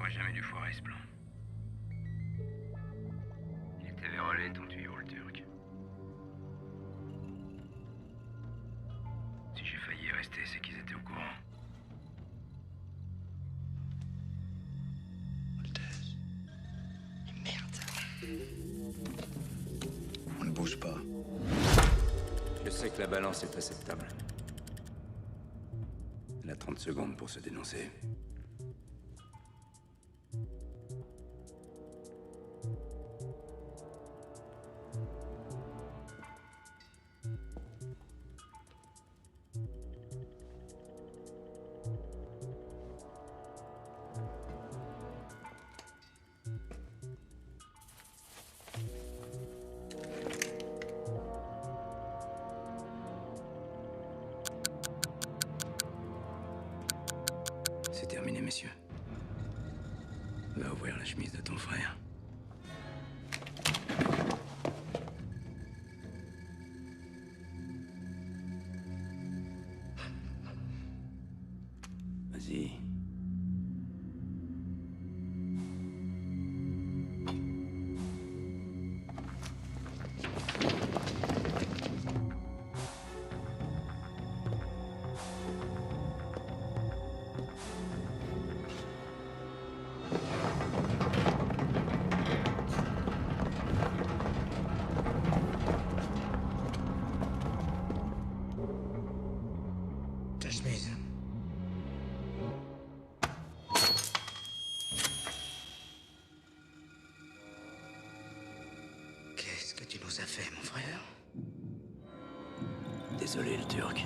aurait jamais dû foirer ce plan. Il était vérolé, ton tuyau, le Turc. Si j'ai failli y rester, c'est qu'ils étaient au courant. Maltese. Mais merde. On ne bouge pas. Je sais que la balance est acceptable. Elle a 30 secondes pour se dénoncer. C'est terminé, messieurs. Va ouvrir la chemise de ton frère. Vas-y. Ta chemise. Qu'est-ce que tu nous as fait, mon frère? Désolé, le Turc.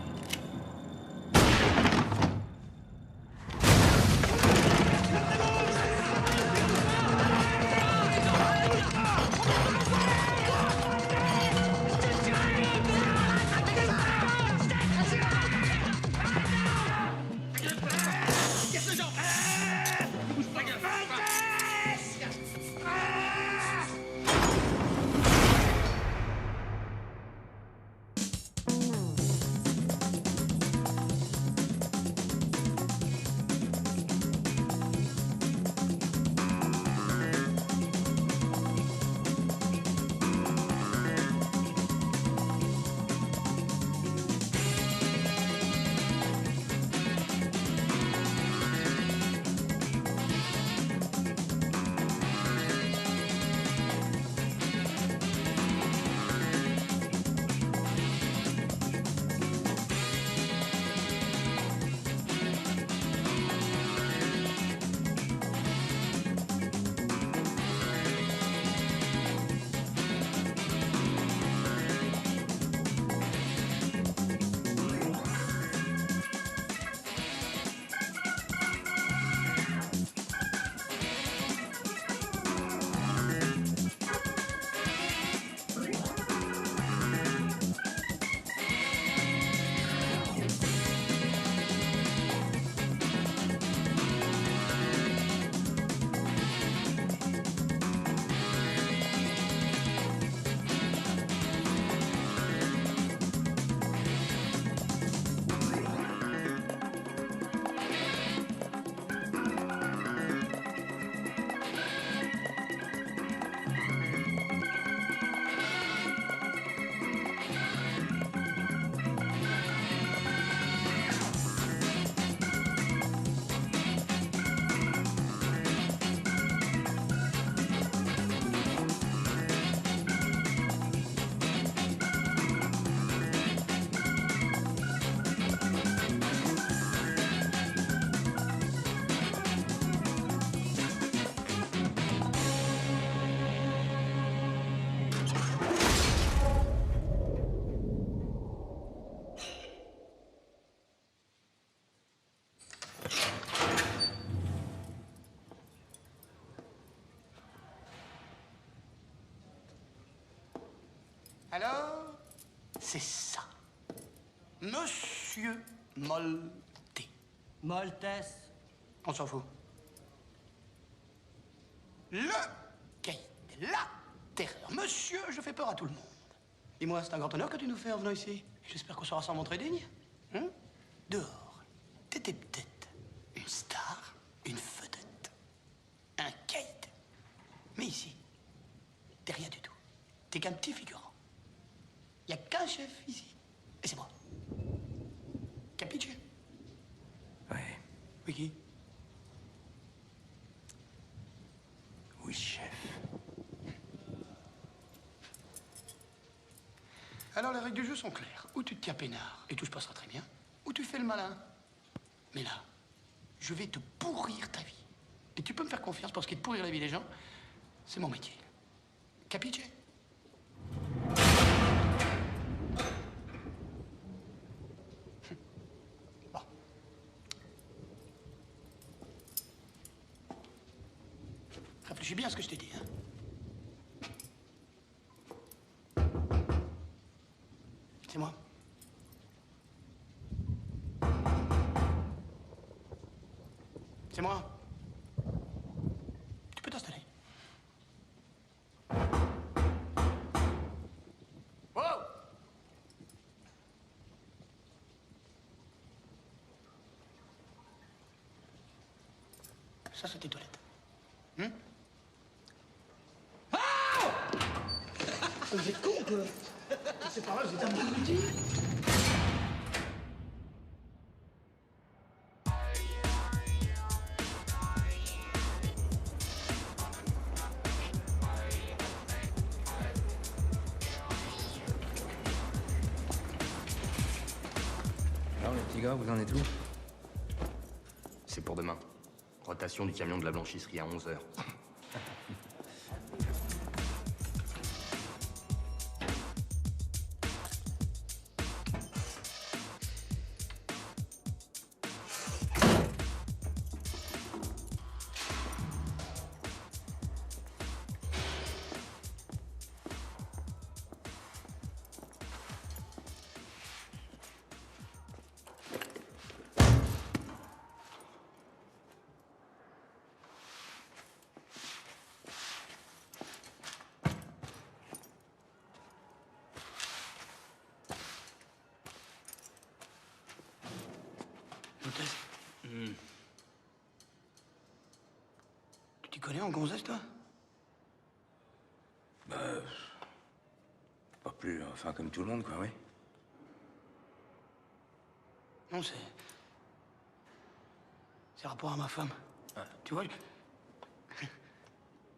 Alors, c'est ça. Monsieur Molté. Maltese. On s'en fout. Le caïd, la terreur. Monsieur, je fais peur à tout le monde. Dis-moi, c'est un grand honneur que tu nous fais en venant ici. J'espère qu'on saura s'en montrer digne. Hein? Dehors, t'étais peut-être une star, une vedette. qu'un petit figurant. Il n'y a qu'un chef ici. Et c'est moi. Capiche? Ouais. Oui, qui? Oui, chef. Alors, les règles du jeu sont claires. Ou tu te tiens peinard et tout se passera très bien, ou tu fais le malin. Mais là, je vais te pourrir ta vie. Et tu peux me faire confiance parce que de pourrir la vie des gens, c'est mon métier. Capiche? Bon. Réfléchis bien à ce que je t'ai dit, hein. C'est moi. C'est moi. Tu peux t'installer. Wow! Ça, c'est tes toilettes. Ah! Vous êtes con, quoi. C'est pas vrai, vous êtes un peu petit. Alors, les petits gars, vous en êtes où? C'est pour demain. Rotation du camion de la blanchisserie à 11h. Hôtesse. Tu t'y connais en gonzesse, toi? Pas plus, enfin, comme tout le monde, quoi, oui. Non, c'est rapport à ma femme. Tu vois,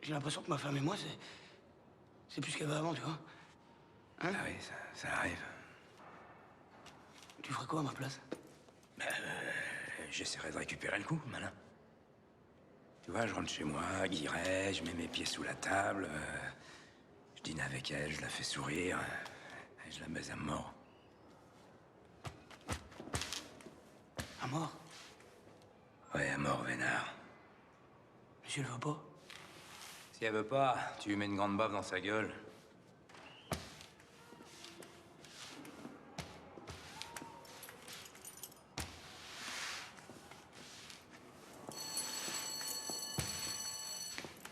j'ai l'impression que ma femme et moi, c'est plus qu'elle va avant, tu vois. Hein? Ah oui, ça arrive. Tu ferais quoi à ma place? J'essaierai de récupérer le coup, malin. Tu vois, je rentre chez moi, guiré, je mets mes pieds sous la table, je dîne avec elle, je la fais sourire, et je la baise à mort. À mort? Ouais, à mort, vénard. Monsieur le veut pas? Si elle veut pas, tu lui mets une grande baffe dans sa gueule.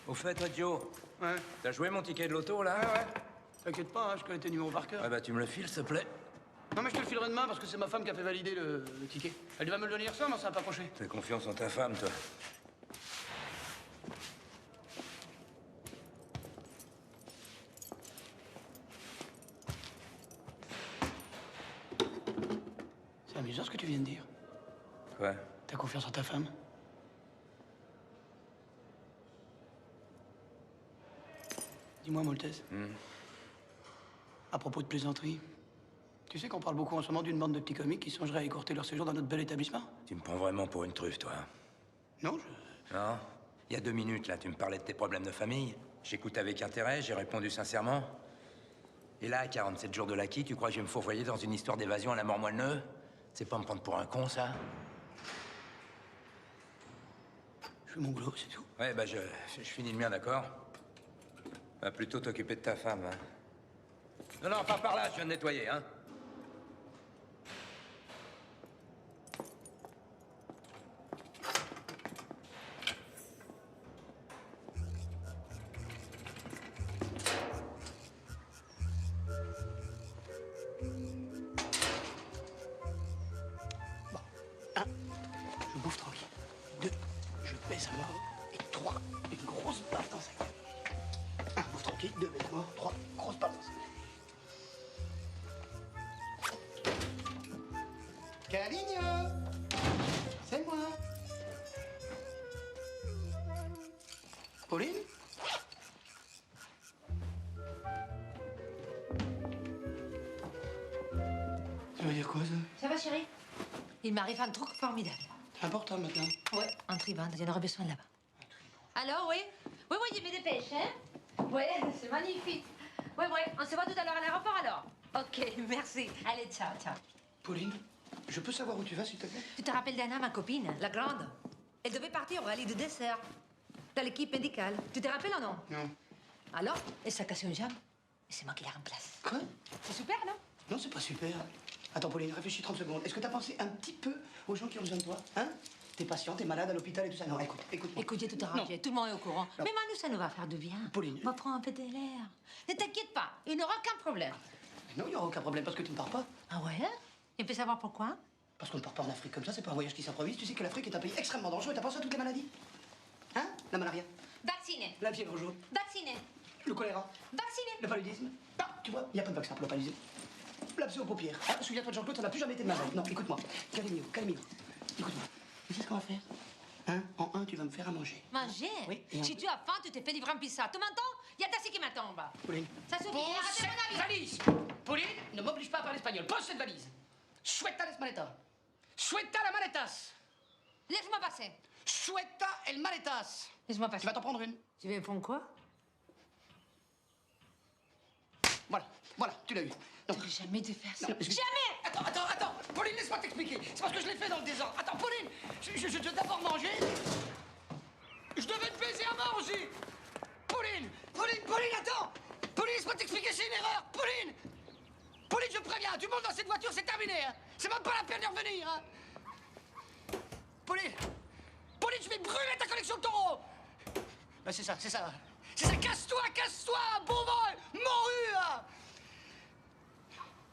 Au fait, toi, Joe, Ouais. t'as joué mon ticket de loto, là? Ouais. T'inquiète pas, hein, je connais tes numéros par cœur. Ouais, bah, tu me le files, s'il te plaît. Non, mais je te le filerai demain parce que c'est ma femme qui a fait valider le ticket. Elle va me le donner hier soir, mais ça n'a pas approché. Fais confiance en ta femme, toi. C'est amusant ce que tu viens de dire. Quoi? T'as confiance en ta femme? Dis-moi, Maltese. À propos de plaisanterie, tu sais qu'on parle beaucoup en ce moment d'une bande de petits comiques qui songeraient à écourter leur séjour dans notre bel établissement? Tu me prends vraiment pour une truffe, toi. Non, Non? Il y a 2 minutes, là, tu me parlais de tes problèmes de famille. J'écoute avec intérêt, j'ai répondu sincèrement. Et là, à 47 jours de l'acquis, tu crois que je vais me fourvoyer dans une histoire d'évasion à la mort moelle-neu? C'est pas me prendre pour un con, ça? je fais mon boulot, c'est tout. Ouais, bah, je finis le mien, d'accord? Va plutôt t'occuper de ta femme, hein. Non, non, pas par là, je viens de nettoyer, hein. Je bouffe tranquille. 2, je baisse à mort. Et 3, une grosse baffe dans sa gueule. 1, bouffe tranquille. 2, baisse à mort. 3, grosse baffe dans sa gueule. Il m'arrive un truc formidable. C'est important maintenant. Ouais, un tribun, j'en aurais besoin là-bas. Alors, oui? Oui, je me dépêche, hein? Ouais, c'est magnifique. Ouais, on se voit tout à l'heure à l'aéroport alors? Ok, merci. Allez, ciao. Pauline, je peux savoir où tu vas, s'il te plaît? Tu te rappelles d'Anna, ma copine, la grande? Elle devait partir au rallye de dessert, dans l'équipe médicale. Tu te rappelles ou non? Non. Alors, elle s'est cassée une jambe, et c'est moi qui la remplace. Quoi? C'est super, non? Non, c'est pas super. Attends, Pauline, réfléchis 30 secondes. Est-ce que t'as pensé un petit peu aux gens qui ont besoin de toi? Hein? T'es patient, t'es malade à l'hôpital et tout ça. Non, écoute-moi. Écoute, j'ai tout arrangé, tout le monde est au courant. Non. Mais nous, ça nous va faire du bien. Pauline. On va prendre un peu de l'air. Ne t'inquiète pas, il n'y aura aucun problème. Mais non, il n'y aura aucun problème parce que tu ne pars pas. Ah ouais? Il peut savoir pourquoi? Parce qu'on ne part pas en Afrique comme ça, c'est pas un voyage qui s'improvise. Tu sais que l'Afrique est un pays extrêmement dangereux. T'as pensé à toutes les maladies? Hein? La malaria, Vacciné. la fièvre jaune, Vacciné. le choléra, Vacciné. le paludisme. Ah, tu vois, il n'y a pas de vaccin pour le paludisme. L'abcès aux paupières. Ah, souviens-toi de Jean-Claude, ça n'a plus jamais été de ma vie. Non, écoute-moi. Calmez-vous. Écoute-moi. Tu sais ce qu'on va faire? Hein? En un, tu vas me faire à manger. Manger? Oui, et Si tu as faim, tu te fais livrer un pizza. Tu m'entends? Il y a Tassi qui m'attend. Pauline. Ça suffit, Pose arrêtez cette mon avis. valise. Pauline, ne m'oblige pas à parler espagnol. Pose cette valise. Suelta las maletas. Suelta las maletas. Laisse-moi passer. Suelta el maletas. Laisse-moi Tu passer. vas t'en prendre une. Tu veux prendre quoi? Voilà, tu l'as eu. Non. Je vais jamais te faire ça. Non, excuse- Jamais! Attends. Pauline, laisse-moi t'expliquer. C'est parce que je l'ai fait dans le désordre. Attends, Pauline, je dois d'abord manger. Je devais te baiser à manger. Pauline, attends. Pauline, laisse-moi t'expliquer, c'est une erreur. Pauline, je préviens, tu montes dans cette voiture, c'est terminé. Hein. C'est même pas la peine de revenir. Hein. Pauline, je vais brûler ta collection de taureaux. Ben, c'est ça. Casse-toi, bon vol, morue. Hein.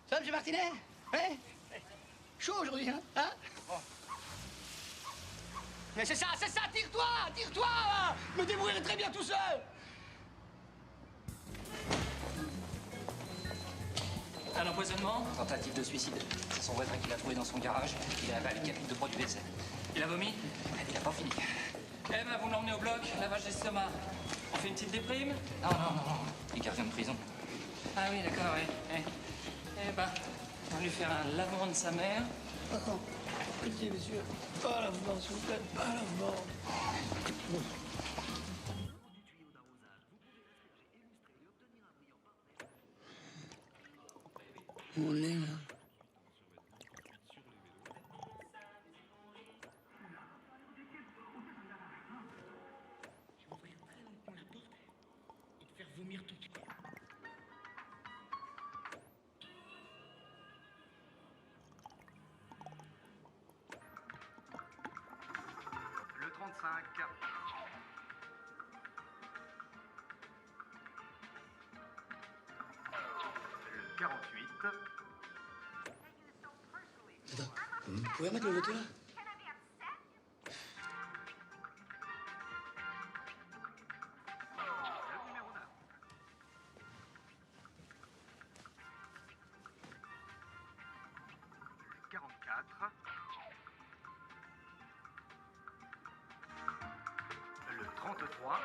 Ça va, M. Martinet? Hein? Chaud aujourd'hui, hein? Mais c'est ça, tire-toi! Hein. Je me débrouillerai très bien tout seul! Un empoisonnement? Tentative de suicide. C'est son voisin qui l'a trouvé dans son garage. Il a avalé 4 litres de produit WC. Il a vomi? Il a pas fini. Eh ben, vous l'emmenez au bloc, lavage d'estomac. On fait une petite déprime? Non. Il revient de prison. Ah oui, d'accord, oui. Eh ben, on va lui faire un lavement de sa mère. Pitié, monsieur. Pas lavement, s'il vous plaît. Pas lavement. On est là. Le 35. Le 48. Attends, vous pouvez remettre le moteur? Le numéro 9. Le 44. Le 33.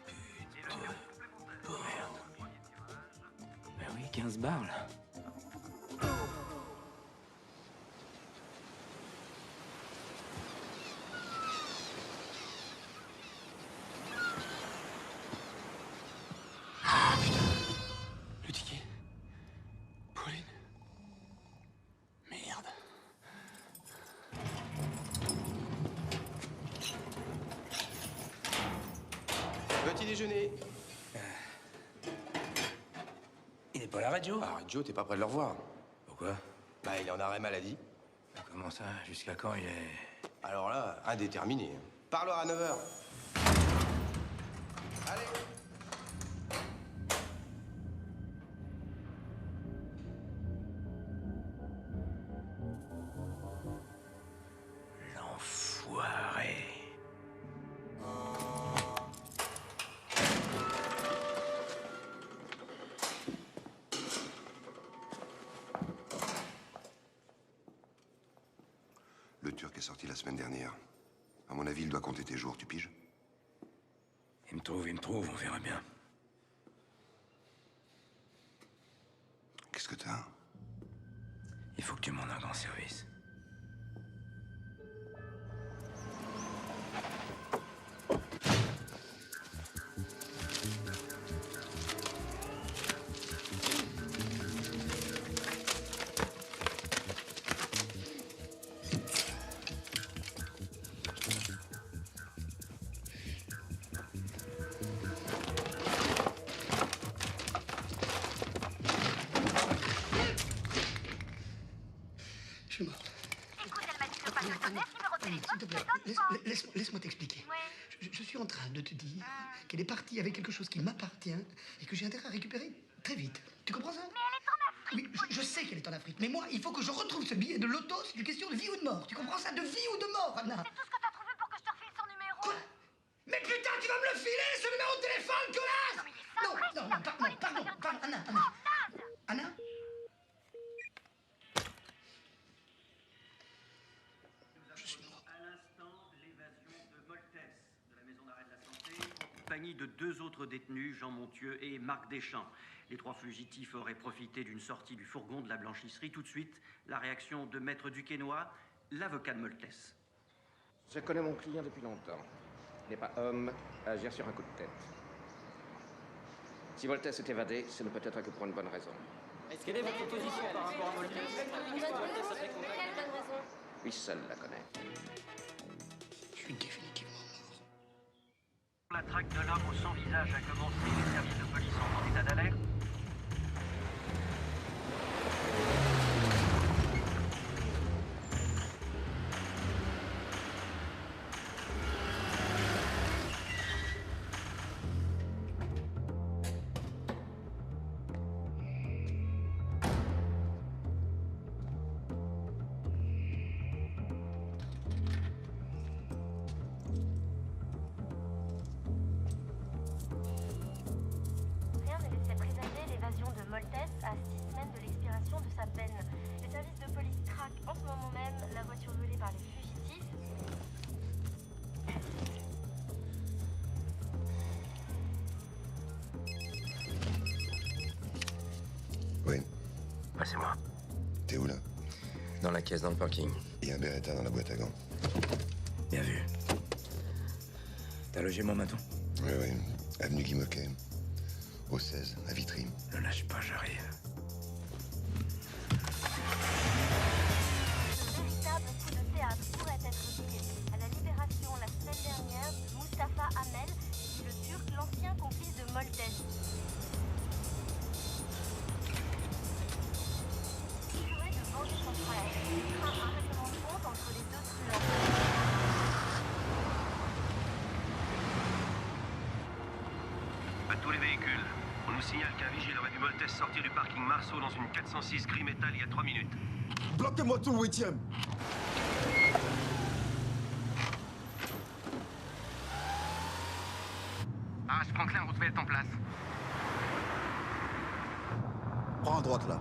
Et le numéro complémentaire. Ben oui, 15 bars, là. Le ticket. Pauline. Merde. Petit déjeuner. Il est pas à la radio? Ah, Joe, t'es pas prêt de le revoir. Pourquoi? Bah, il est en arrêt maladie. Comment ça? Jusqu'à quand il est... Alors là, indéterminé. Parlera à 9h. Allez. L'enfoiré. Le Turc est sorti la semaine dernière. À mon avis, il doit compter tes jours, tu piges? Il me trouve, on verra bien. Qu'est-ce que t'as? Il faut que tu m'en un grand service. Je suis mort. Écoute, elle m'a dit de pas te sonner, numéro de téléphone, S'il te plaît, laisse-moi t'expliquer. Je suis en train de te dire qu'elle est partie avec quelque chose qui m'appartient et que j'ai intérêt à récupérer très vite. Tu comprends ça? Mais elle est en Afrique. Oui, je sais qu'elle est en Afrique, mais moi, il faut que je retrouve ce billet de loto. C'est une question de vie ou de mort. Tu comprends ça? De vie ou de mort, Anna. C'est tout ce que t'as trouvé pour que je te refile son numéro. Quoi? Mais putain, tu vas me le filer, ce numéro de téléphone, connasse! Non, mais il est fin Pardon, Anna. Anna? Je suis mort. À l'instant, l'évasion de Moltès de la maison d'arrêt de la santé, en compagnie de 2 autres détenus, Jean Montieu et Marc Deschamps. Les 3 fugitifs auraient profité d'une sortie du fourgon de la blanchisserie. Tout de suite, la réaction de Maître Duquesnoy, l'avocat de Moltès. Je connais mon client depuis longtemps. Il n'est pas homme à agir sur un coup de tête. Si Moltès s'est évadé, ce ne peut être que pour une bonne raison. Quelle est votre position par rapport à Moltès? Lui seul la connaît. Je suis définitivement mort. La traque de l'homme au sans visage a commencé. Les services de police sont en état d'alerte. Rien ne laissait présager l'évasion de Moltès à 6 semaines de l'expiration de sa peine. Les services de police traquent en ce moment même la voiture volée par les fugitifs. Oui, Ouais, c'est moi. t'es où là? Dans la caisse, dans le parking. Il y a un Beretta dans la boîte à gants. Bien vu. T'as logé mon maton? Oui, avenue Guy Moquet. Au 16, à Vitry. Ne lâche pas, j'arrive. Ce véritable coup de théâtre pourrait être lié à la libération la semaine dernière de Mustapha Hamel, dit le Turc, l'ancien complice de Moltès. Il jouait de venger son frère. Il craint un règlement de compte entre les deux truands. À tous les véhicules, on nous signale qu'un vigile aurait vu Moltès sortir du parking Marceau dans une 406 gris métal il y a 3 minutes. Bloquez-moi tout, 8e. Ah, je prends Claire, vous trouvez en place. Prends à droite, là.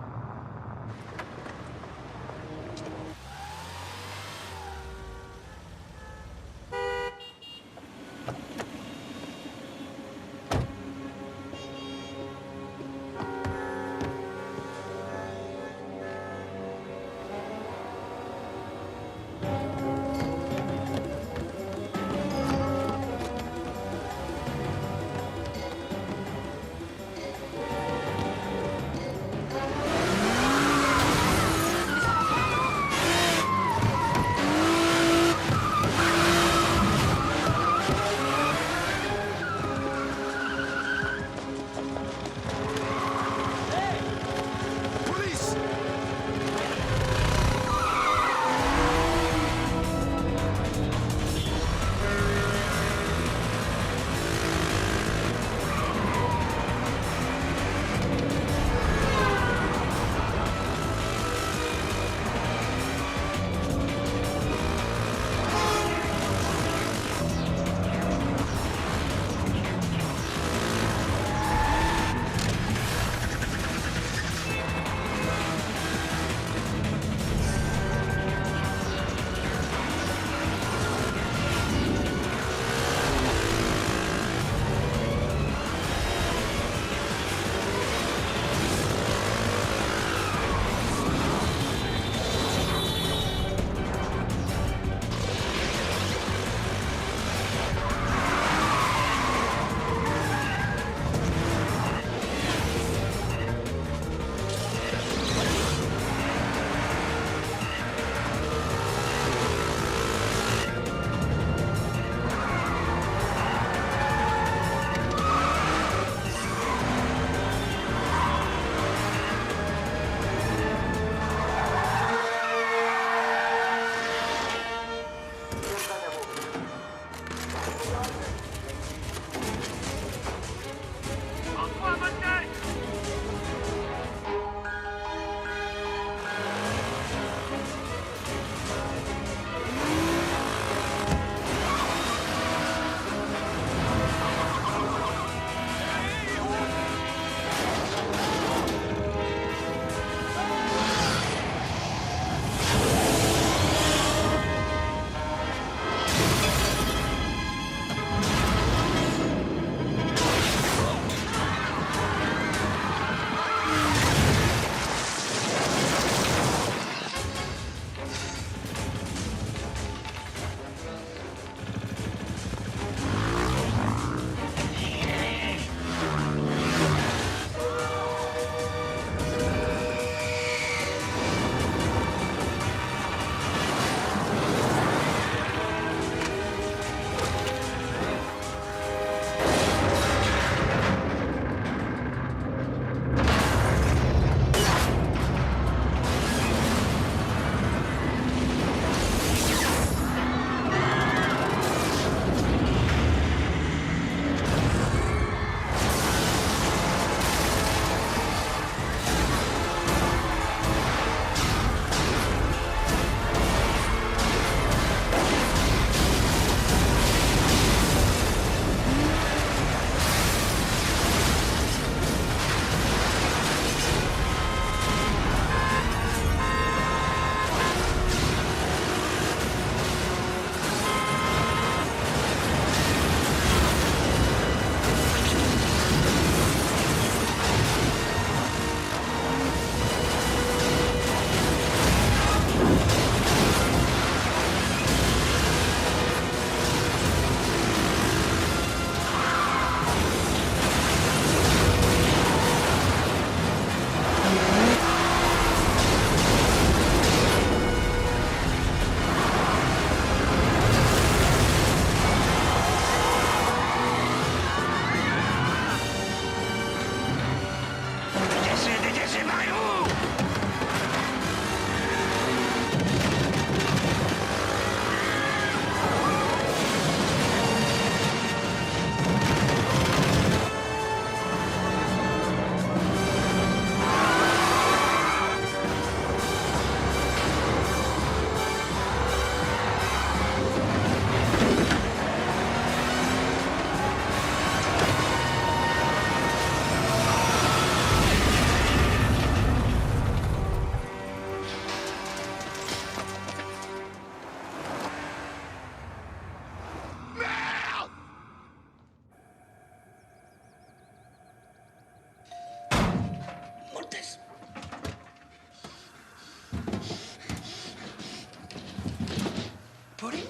Pauline?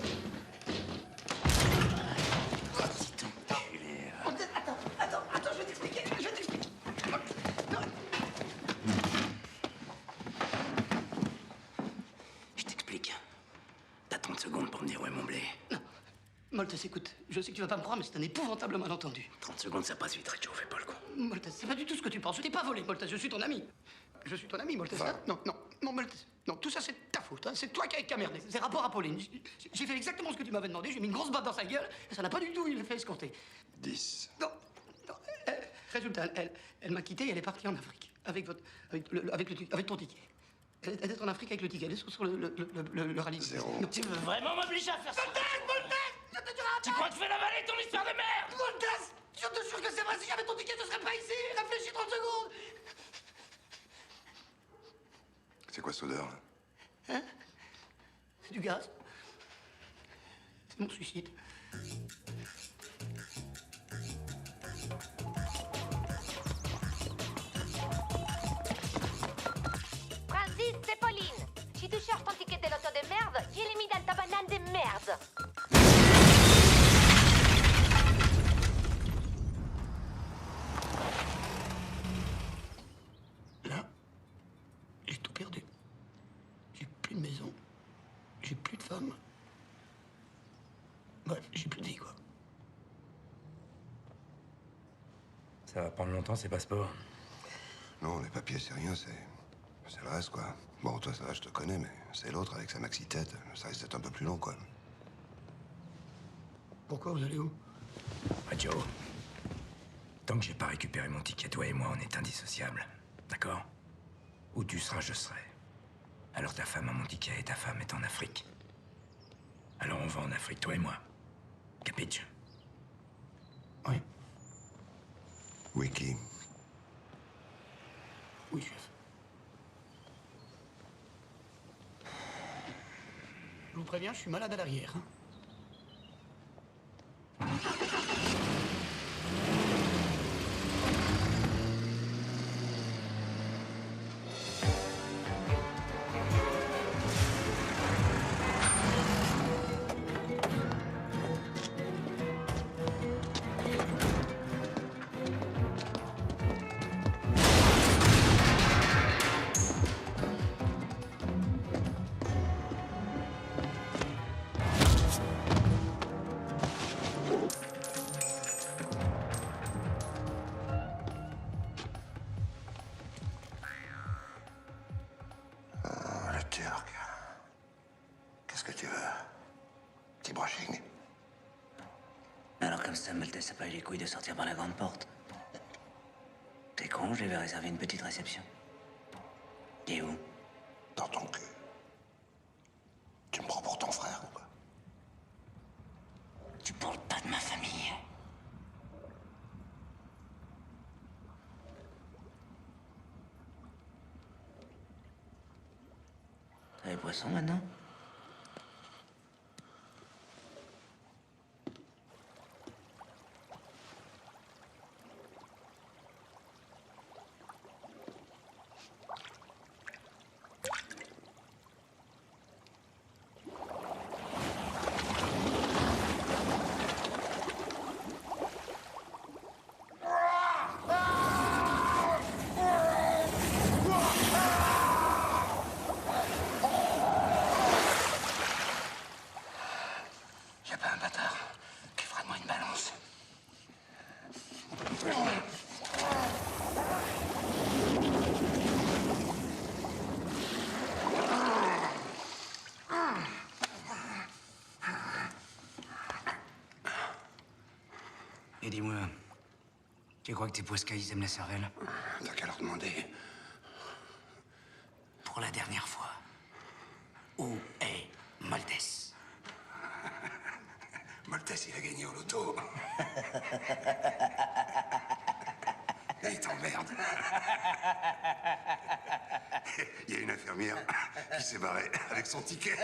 Attends, je vais t'expliquer. Je t'explique. T'as 30 secondes pour me dire où est mon blé. Non. Moltes, écoute, je sais que tu vas pas me croire, mais c'est un épouvantable malentendu. 30 secondes, ça passe vite, Reggio, fais pas le con. Moltes, c'est pas du tout ce que tu penses. Je t'ai pas volé, Moltes, je suis ton ami. Je suis ton ami, Moltes. Va. Non, Moltes. Non, tout ça, c'est ta faute. Hein. C'est toi qui as merdé. C'est rapport à Pauline. J'ai fait exactement ce que tu m'avais demandé. J'ai mis une grosse batte dans sa gueule et ça n'a pas du tout eu l'effet escompté. 10. Non. Résultat, elle m'a quitté et elle est partie en Afrique. Avec ton ticket. Elle est en Afrique avec le ticket. Elle est sur le rallye. 0. Non. Tu veux vraiment m'obliger à faire ça? Moltes, Tu crois que je vais l'avaler ton histoire de merde? Moltes, je te jure que c'est vrai. Si j'avais ton ticket, je serais pas ici. Réfléchis 30 secondes. C'est quoi cette odeur, là? Hein? C'est du gaz. C'est mon suicide. Francis, c'est Pauline. Si tu cherches ton ticket de l'auto de merde, je l'ai mis dans ta banane de merde. Là, j'ai tout perdu. J'ai plus de maison. J'ai plus de femme. Bref, j'ai plus de vie, quoi. Ça va prendre longtemps, ces passeports. Non, les papiers, c'est rien, c'est le reste, quoi. Bon, toi, ça va, je te connais, mais c'est l'autre avec sa maxi-tête. Ça risque d'être un peu plus long, quoi. Pourquoi vous allez où? Reggio, tant que j'ai pas récupéré mon ticket, toi et moi, on est indissociables. D'accord? Où tu seras, je serai. Alors ta femme a mon ticket et ta femme est en Afrique. Alors on va en Afrique, toi et moi. Capiche? Oui. Wiki. Oui, chef. Je vous préviens, je suis malade à l'arrière. Hein. Le Turc. Qu'est-ce que tu veux? Petit brushing? Alors comme ça, Maltese a pas eu les couilles de sortir par la grande porte. T'es con, je lui avais réservé une petite réception. Et où? Dans ton cul. Tu me prends pour ton frère, ou quoi? Tu parles pas de ma famille. T'as les poissons maintenant? Y'a pas un bâtard qui fera de moi une balance. Et dis-moi, tu crois que tes poiscailles aiment la cervelle? T'as qu'à leur demander. Pour la dernière fois, où est Maltese? Maltese, il a gagné au loto. Et il t'emmerde. Il y a une infirmière qui s'est barrée avec son ticket.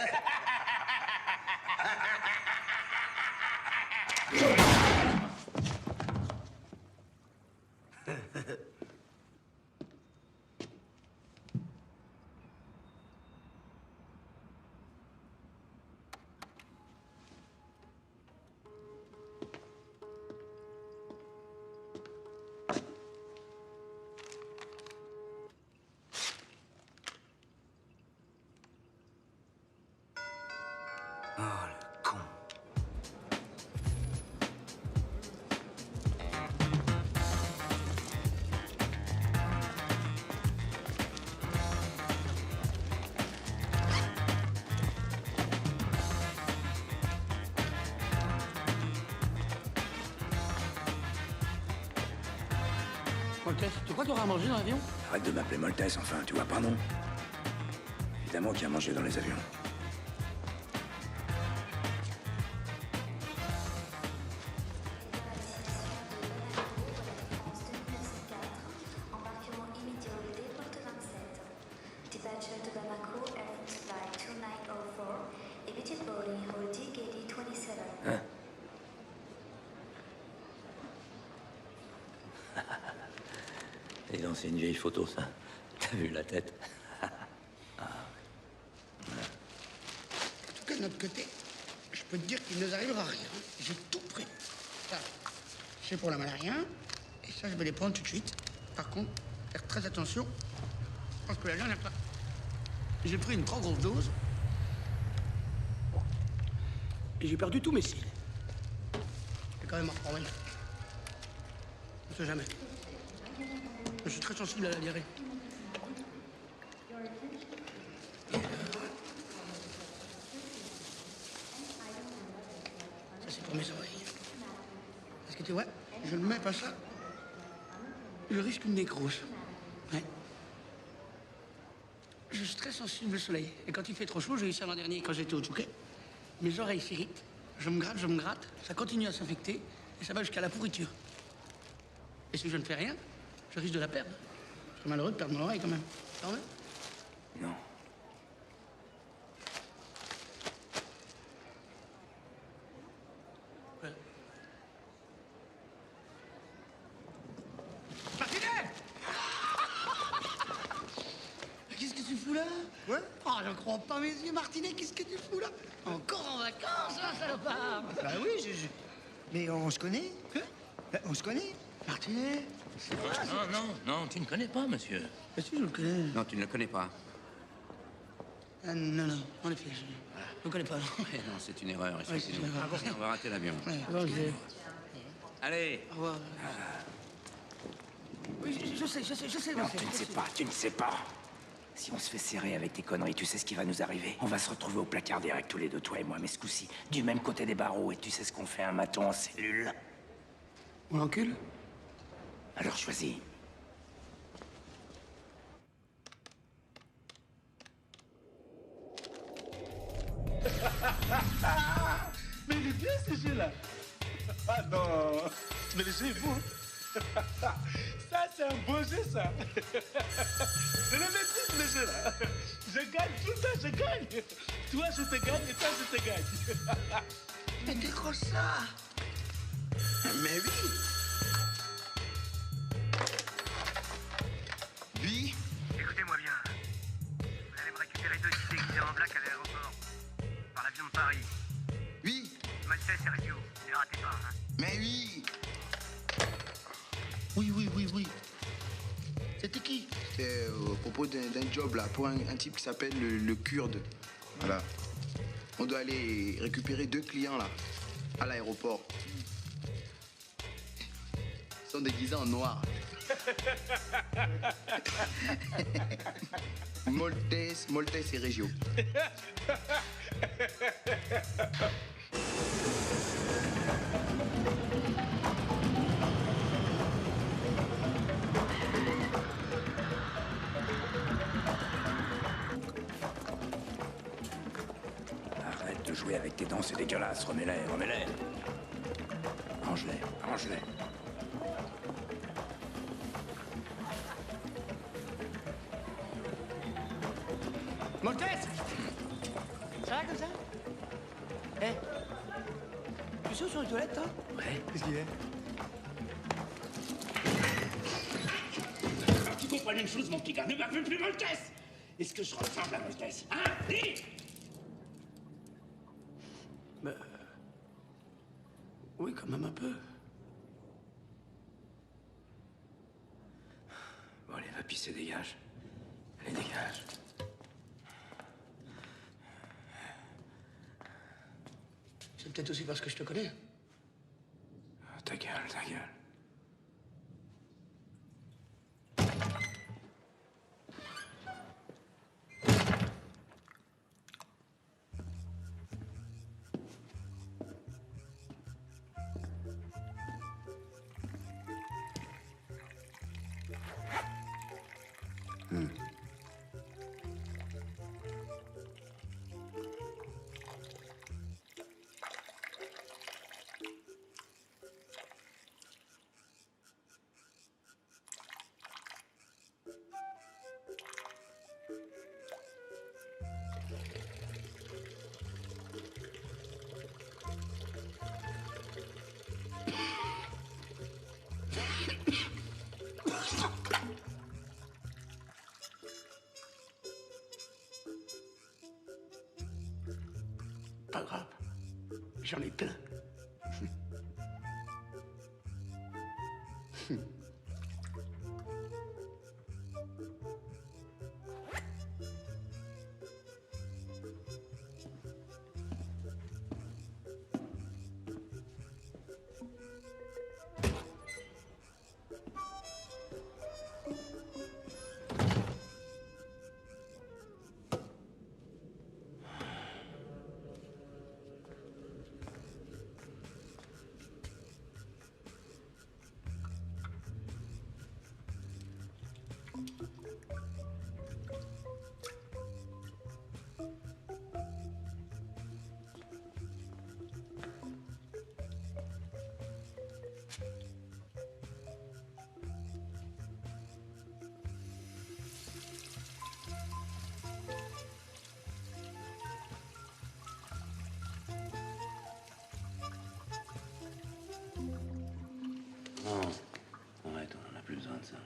Oh, le con. Maltese, tu crois qu'il y aura à manger dans l'avion? Arrête de m'appeler Maltese, enfin, tu vois pas, non? Évidemment qu'il y a à manger dans les avions. Embarquement immédiat au dépôt de 27. Departure de Bamako, Air France Flight 2904. Immediate boarding, hold DKD 27. Hein? Et donc, c'est une vieille photo, ça. T'as vu la tête? En tout cas, de notre côté, je peux te dire qu'il ne nous arrivera rien. J'ai tout pris. Ça, c'est pour la malaria. Et ça, je vais les prendre tout de suite. Par contre, faire très attention. Parce que la dernière fois, j'ai pris une trop grosse dose. Et j'ai perdu tous mes cils. C'est quand même un problème. On ne sait jamais. Je suis très sensible à la diarrhée. Ça, c'est pour mes oreilles. Parce que tu vois, je ne mets pas ça. Je risque une nécrose. Ouais. Je suis très sensible au soleil. Et quand il fait trop chaud, j'ai eu ça l'an dernier quand j'étais au Touquet. Mes oreilles s'irritent. Je me gratte. Ça continue à s'infecter. Et ça va jusqu'à la pourriture. Et si je ne fais rien, je risque de la perdre. Je serais malheureux de perdre mon oreille quand même. Quand même. Non. Ouais. Martinet! Qu'est-ce que tu fous là? Ouais? Oh, je crois pas mes yeux, Martinet, qu'est-ce que tu fous là? Encore en vacances, là, salopard! Bah oui, mais on se connaît? Hein? On se connaît? Martinet? Non, tu ne connais pas, monsieur. Bien sûr, je le connais. Non, tu ne le connais pas. Non, en effet, je ne le connais pas. Non, Non, c'est une erreur, Ouais, c'est excusez-nous. une erreur. On va rater l'avion. Ouais, ok. Allez. Au revoir. Oui, je sais, Non, Martinet, je sais. tu ne sais pas. Si on se fait serrer avec tes conneries, tu sais ce qui va nous arriver. On va se retrouver au placard direct, tous les deux, toi et moi, mais ce coup-ci, du même côté des barreaux. Et tu sais ce qu'on fait, un maton en cellule? On l'encule? Alors choisis. Mais il est bien ce jeu-là. Ah non, mais le jeu est beau. Ça, c'est un beau jeu, ça. Je le maîtrise, le jeu-là. Je gagne tout le temps, je gagne. Toi, je te gagne et toi, je te gagne. Mais décroche ça. Mais oui. Oui. Écoutez-moi bien. Vous allez me récupérer deux types déguisés en black à l'aéroport. Par l'avion de Paris. Oui. Maltais et Rio. Ne ratez pas, hein. Mais oui. Oui. C'était qui? C'était au propos d'un job là, pour un type qui s'appelle le Kurde. Voilà. On doit aller récupérer deux clients là, à l'aéroport. Ils sont déguisés en noir. Maltese et Reggio. Arrête de jouer avec tes dents, c'est dégueulasse. Remets-les. Range-les. Maltese! Ça va comme ça? Eh? Tu es sûr sur les toilettes, toi? Ouais. Qu'est-ce qu'il y a? Tu comprends une chose, mon petit gars, ne m'appelle plus Maltese. Est-ce que je ressemble à Maltese? Hein? Dis! Bah... Oui, quand même un peu. Bon, allez, va pisser, dégage. Allez, dégage. C'est peut-être aussi parce que je te connais. Ta gueule, ta gueule. Pas grave. J'en ai plein. Non, arrête, on n'en a plus besoin de ça.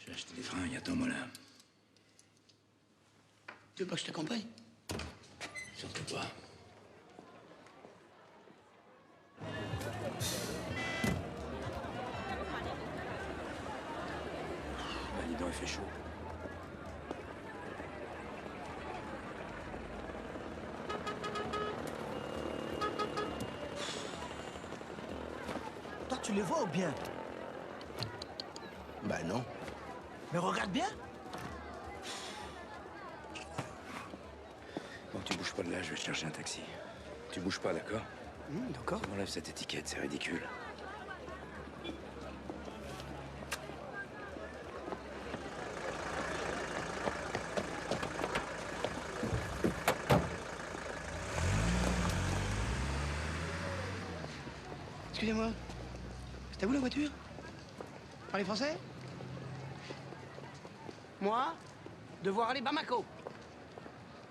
J'ai acheté des fringues, attends-moi là. Tu veux pas que je t'accompagne? Surtout pas. Bah, dis donc, il fait chaud. Toi, tu les vois ou bien? Bah non. Mais regarde bien. Bon, tu bouges pas de là, je vais chercher un taxi. Tu bouges pas, d'accord? D'accord. Tu m'enlèves cette étiquette, c'est ridicule. Excusez-moi. C'est à vous la voiture? Parlez français? Moi, devoir aller Bamako.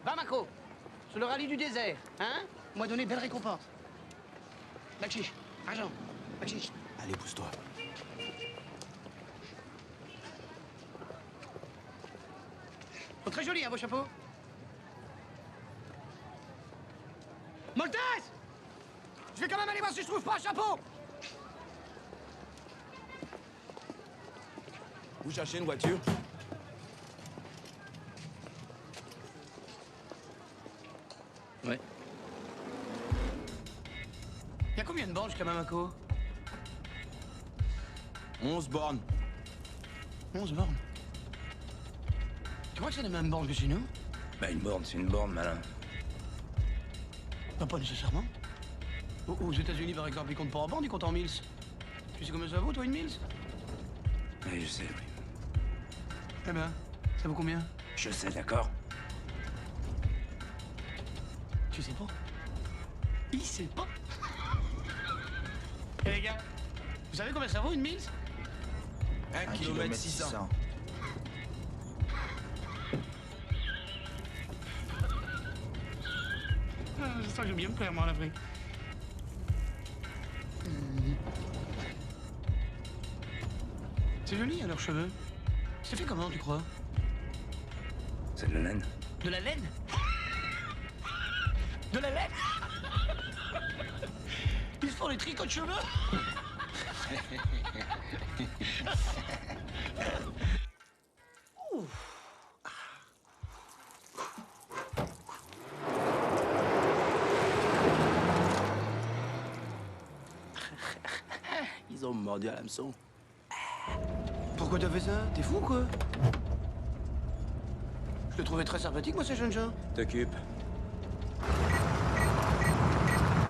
Bamako, sur le rallye du désert, hein? On m'a donné belle récompense. Bakchiche, argent, bakchiche. Allez, pousse-toi. Oh, très joli, hein, vos chapeaux. Maltese! Je vais quand même aller voir si je trouve pas un chapeau! Vous cherchez une voiture? Ouais. Il y a combien de bornes jusqu'à Bamako? 11 bornes. 11 bornes. Tu crois que c'est les mêmes bornes que chez nous? Bah, une borne, c'est une borne, malin. Bah, pas nécessairement. Aux États-Unis, par exemple, ils comptent pas en bornes, ils comptent en miles. Tu sais combien ça vaut, toi, une miles? Oui, je sais, oui. Eh ben, ça vaut combien? Je sais, d'accord? Tu sais pas? Il sait pas? Eh les gars, vous savez combien ça vaut, une miles? 1 km 600. Ah, je sens que j'aime bien me plaire, moi, à l'Afrique. C'est joli, hein, leurs cheveux. C'est fait comment, tu crois? C'est de la laine. De la laine? De la laine? Ils se font des tricots de cheveux? Ils ont mordu à l'hameçon. Pourquoi t'as fait ça? T'es fou, quoi? Je le trouvais très sympathique, moi, ces jeunes gens. T'occupe.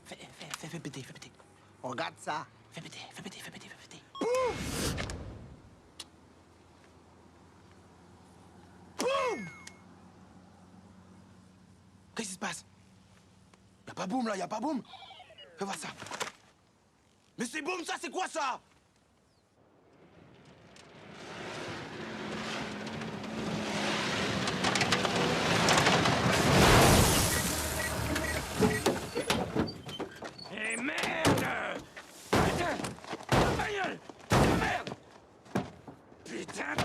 Fais péter, fais péter. Regarde ça. Fais péter, fais péter, fais péter, fais péter. Boum! Qu'est-ce qui se passe? Y'a pas boum là, y'a pas boum. Fais voir ça. Mais c'est boum ça, c'est quoi ça? Eh merde! Putain! La bagnole! Merde! Putain!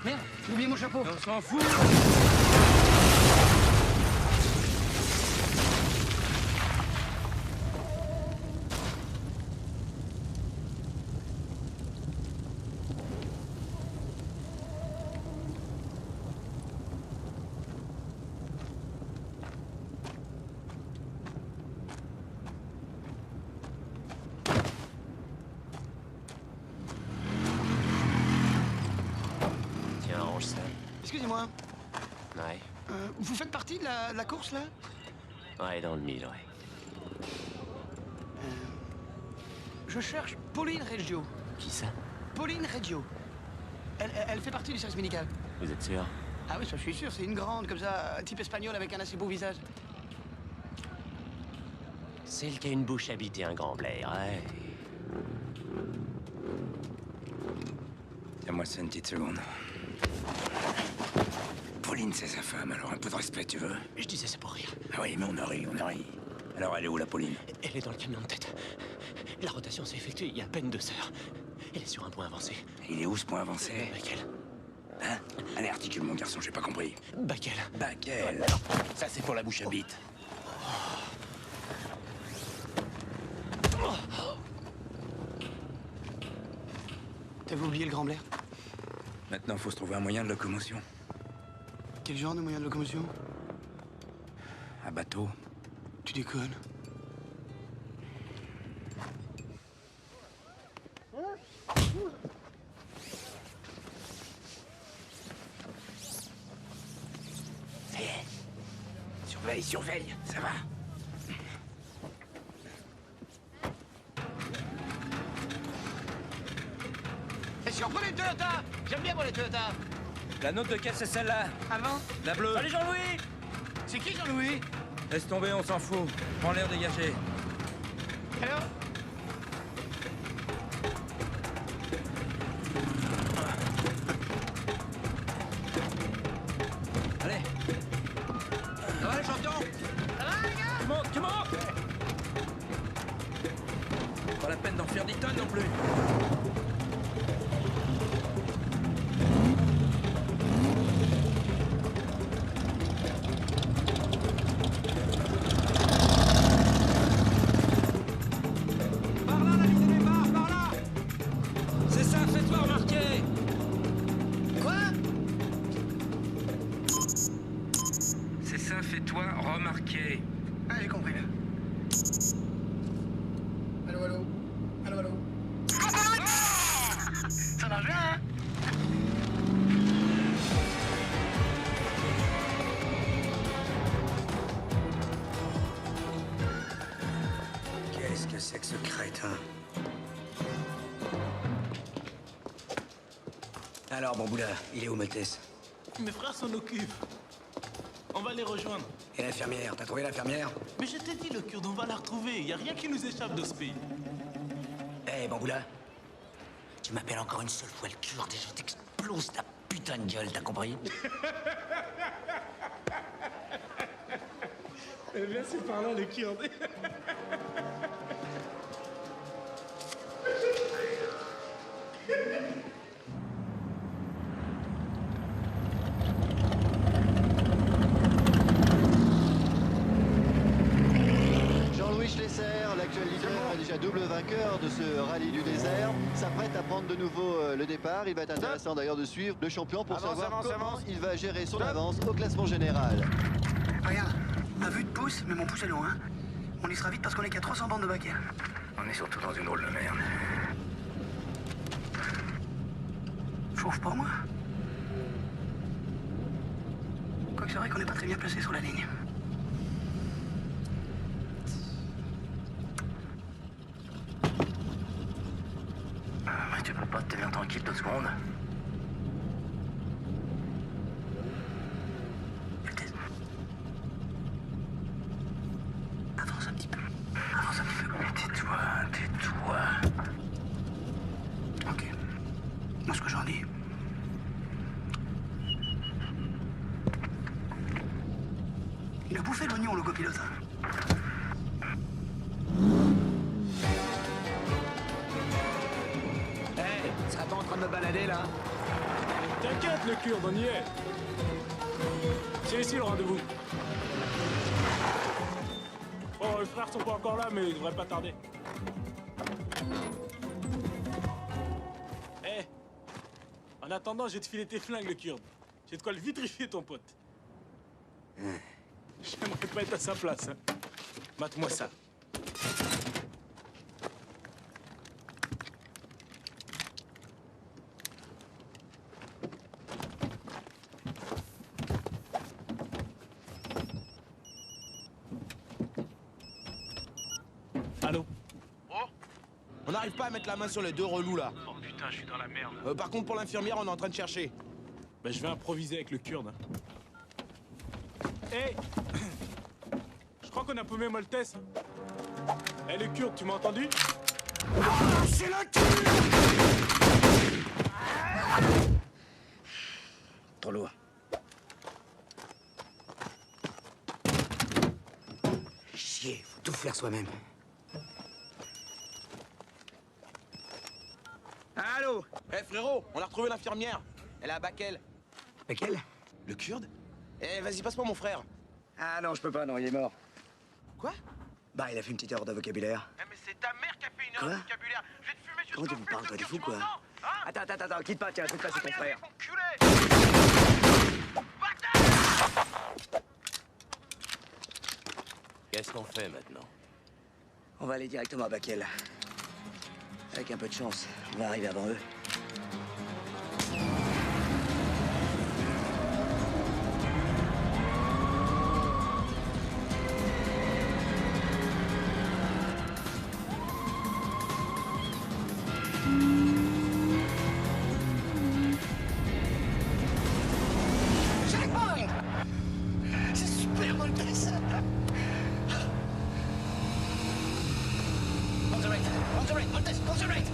Merde, j'ai oublié mon chapeau. On s'en fout. Tiens, range ça. Excusez-moi, Ouais. vous faites partie de la course, là? Ouais, dans le mille, ouais. Je cherche Pauline Reggio. Qui ça? Pauline Reggio. Elle fait partie du service médical. Vous êtes sûr? Ah oui, ça, je suis sûr, c'est une grande, comme ça, type espagnol avec un assez beau visage. Celle qui a une bouche habitée, un grand blaire, ouais. Donne-moi ça une petite seconde. Pauline, c'est sa femme, alors un peu de respect, tu veux? Je disais ça pour rire. Ah oui, mais on a ri, on a ri. Alors, elle est où, la Pauline? Elle est dans le camion de tête. La rotation s'est effectuée il y a à peine 2 heures. Elle est sur un point avancé. Il est où, ce point avancé? Baquel. Hein? Allez, articule, mon garçon, j'ai pas compris. Baquel. Baquel. Ça, c'est pour la bouche à bite. T'avais oublié le Grand Blair? Maintenant, faut se trouver un moyen de locomotion. Quel genre de moyen de locomotion? Un bateau. Tu déconnes. Surveille, surveille, ça va. Et si on prenait une Toyota? J'aime bien pour les Toyota. La note de caisse, c'est celle-là. Avant? La bleue. Salut Jean-Louis! C'est qui Jean-Louis? Laisse tomber, on s'en fout. Prends l'air dégagé. Alors? Allez. Ça va les champions? Ça va les gars? Tu montes, tu montes. Pas la peine d'en faire 10 tonnes non plus. C'est ça, fais-toi remarquer. Quoi? C'est ça, fais-toi remarquer. Ah, j'ai compris là. Allô, allô? Allô, allô? Ça marche bien, hein? Qu'est-ce que c'est que ce crétin? Alors, Bamboula, il est où, Maltès? Mes frères s'en occupent. On va les rejoindre. Et l'infirmière? T'as trouvé l'infirmière? Mais je t'ai dit, le Kurde, on va la retrouver. Y a rien qui nous échappe de ce pays. Eh, Bamboula, tu m'appelles encore une seule fois le Kurde et je t'explose ta putain de gueule, t'as compris? Eh bien, c'est par là, le Kurde. à double vainqueur de ce rallye du désert s'apprête à prendre de nouveau le départ. Il va être intéressant d'ailleurs de suivre le champion pour savoir comment il va gérer son avance au classement général. Regarde, à vue de pouce, mais mon pouce est loin. Hein. On y sera vite parce qu'on est qu'à 300 bandes de baquets. On est surtout dans une drôle de merde. Chauffe pas, moi. Quoique c'est vrai qu'on n'est pas très bien placé sur la ligne. Mais tu peux pas te tenir tranquille 2 secondes? Avance un petit peu. Avance un petit peu. Mais tais-toi, tais-toi. Ok. Moi, ce que j'en dis... Il a bouffé l'oignon, le copilote. Hey, serais pas en train de me balader, là? T'inquiète, le Kurde, on y est. C'est ici le rendez-vous. Oh, les frères sont pas encore là, mais ils devraient pas tarder. Eh, en attendant, je vais te filer tes flingues, le Kurde. J'ai de quoi le vitrifier, ton pote. J'aimerais pas être à sa place. Hein. Mate-moi ça. Allô? Oh, on n'arrive pas à mettre la main sur les 2 relous là. Oh putain, je suis dans la merde. Par contre, pour l'infirmière, on est en train de chercher. Ben, je vais improviser avec le Kurde. Hein. Hey! Je crois qu'on a paumé Moltès. Eh, le Kurde, tu m'as entendu? C'est la Trop lourd. Chier, faut tout faire soi-même. Allô? Eh frérot, on a retrouvé l'infirmière. Elle est à Bakel. Bakel? Le Kurde? Eh, vas-y, passe-moi mon frère. Ah non, je peux pas, non, il est mort. Quoi? Bah, il a fait une petite erreur de vocabulaire. Eh, mais c'est ta mère qui a fait une erreur de vocabulaire. Je vais te fumer jusqu'au Comment tu me parles, toi, des fous, quoi? Attends, quitte pas, tiens, je vais te passer ton frère. Qu'est-ce qu'on fait maintenant? On va aller directement à Bakel. Avec un peu de chance, on va arriver avant eux. Checkpoint! C'est super, Moltès! Concentrate, Moltès, concentrate!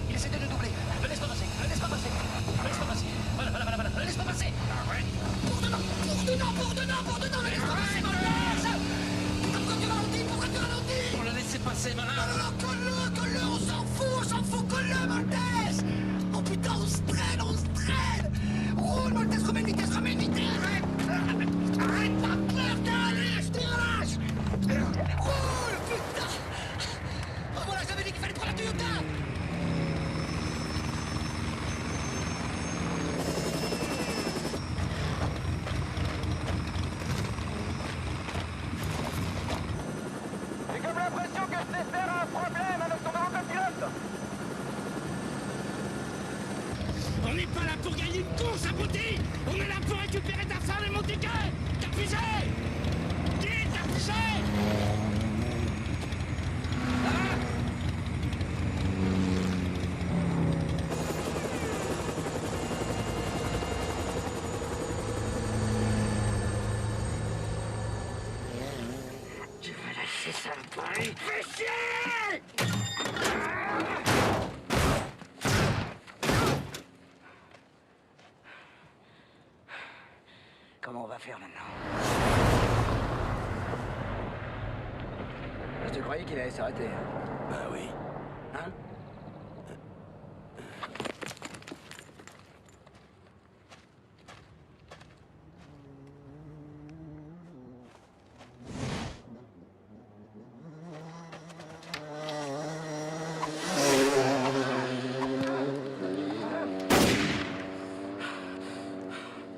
Il essaie de nous doubler. Ne laisse pas passer, ne laisse pas passer. Ne laisse pas passer. Voilà, ne laisse pas passer. Arrête. Pour dedans, ne laisse pas passer, Moltès! Pourquoi tu ralentis? On l'a laissé passer, malin. Non, colle-le, on s'en fout, colle-le, Moltès! Oh putain, on se traîne! Roule, Moltès, remets une vitesse! Arrête, pas clair, je te relâche! Roule, putain! Oh voilà, j'avais dit qu'il fallait prendre la Toyota! J'ai comme l'impression que ce faire a un problème avec son grand copilote. On n'est pas là pour gagner une course, abruti! On est là pour récupérer ta femme et mon ticket! T'as pigé! Dis, t'as pigé! Tu vas lâcher ça, le pari! Fais chier! Comment on va faire maintenant? Je te croyais qu'il allait s'arrêter. Bah oui. Hein?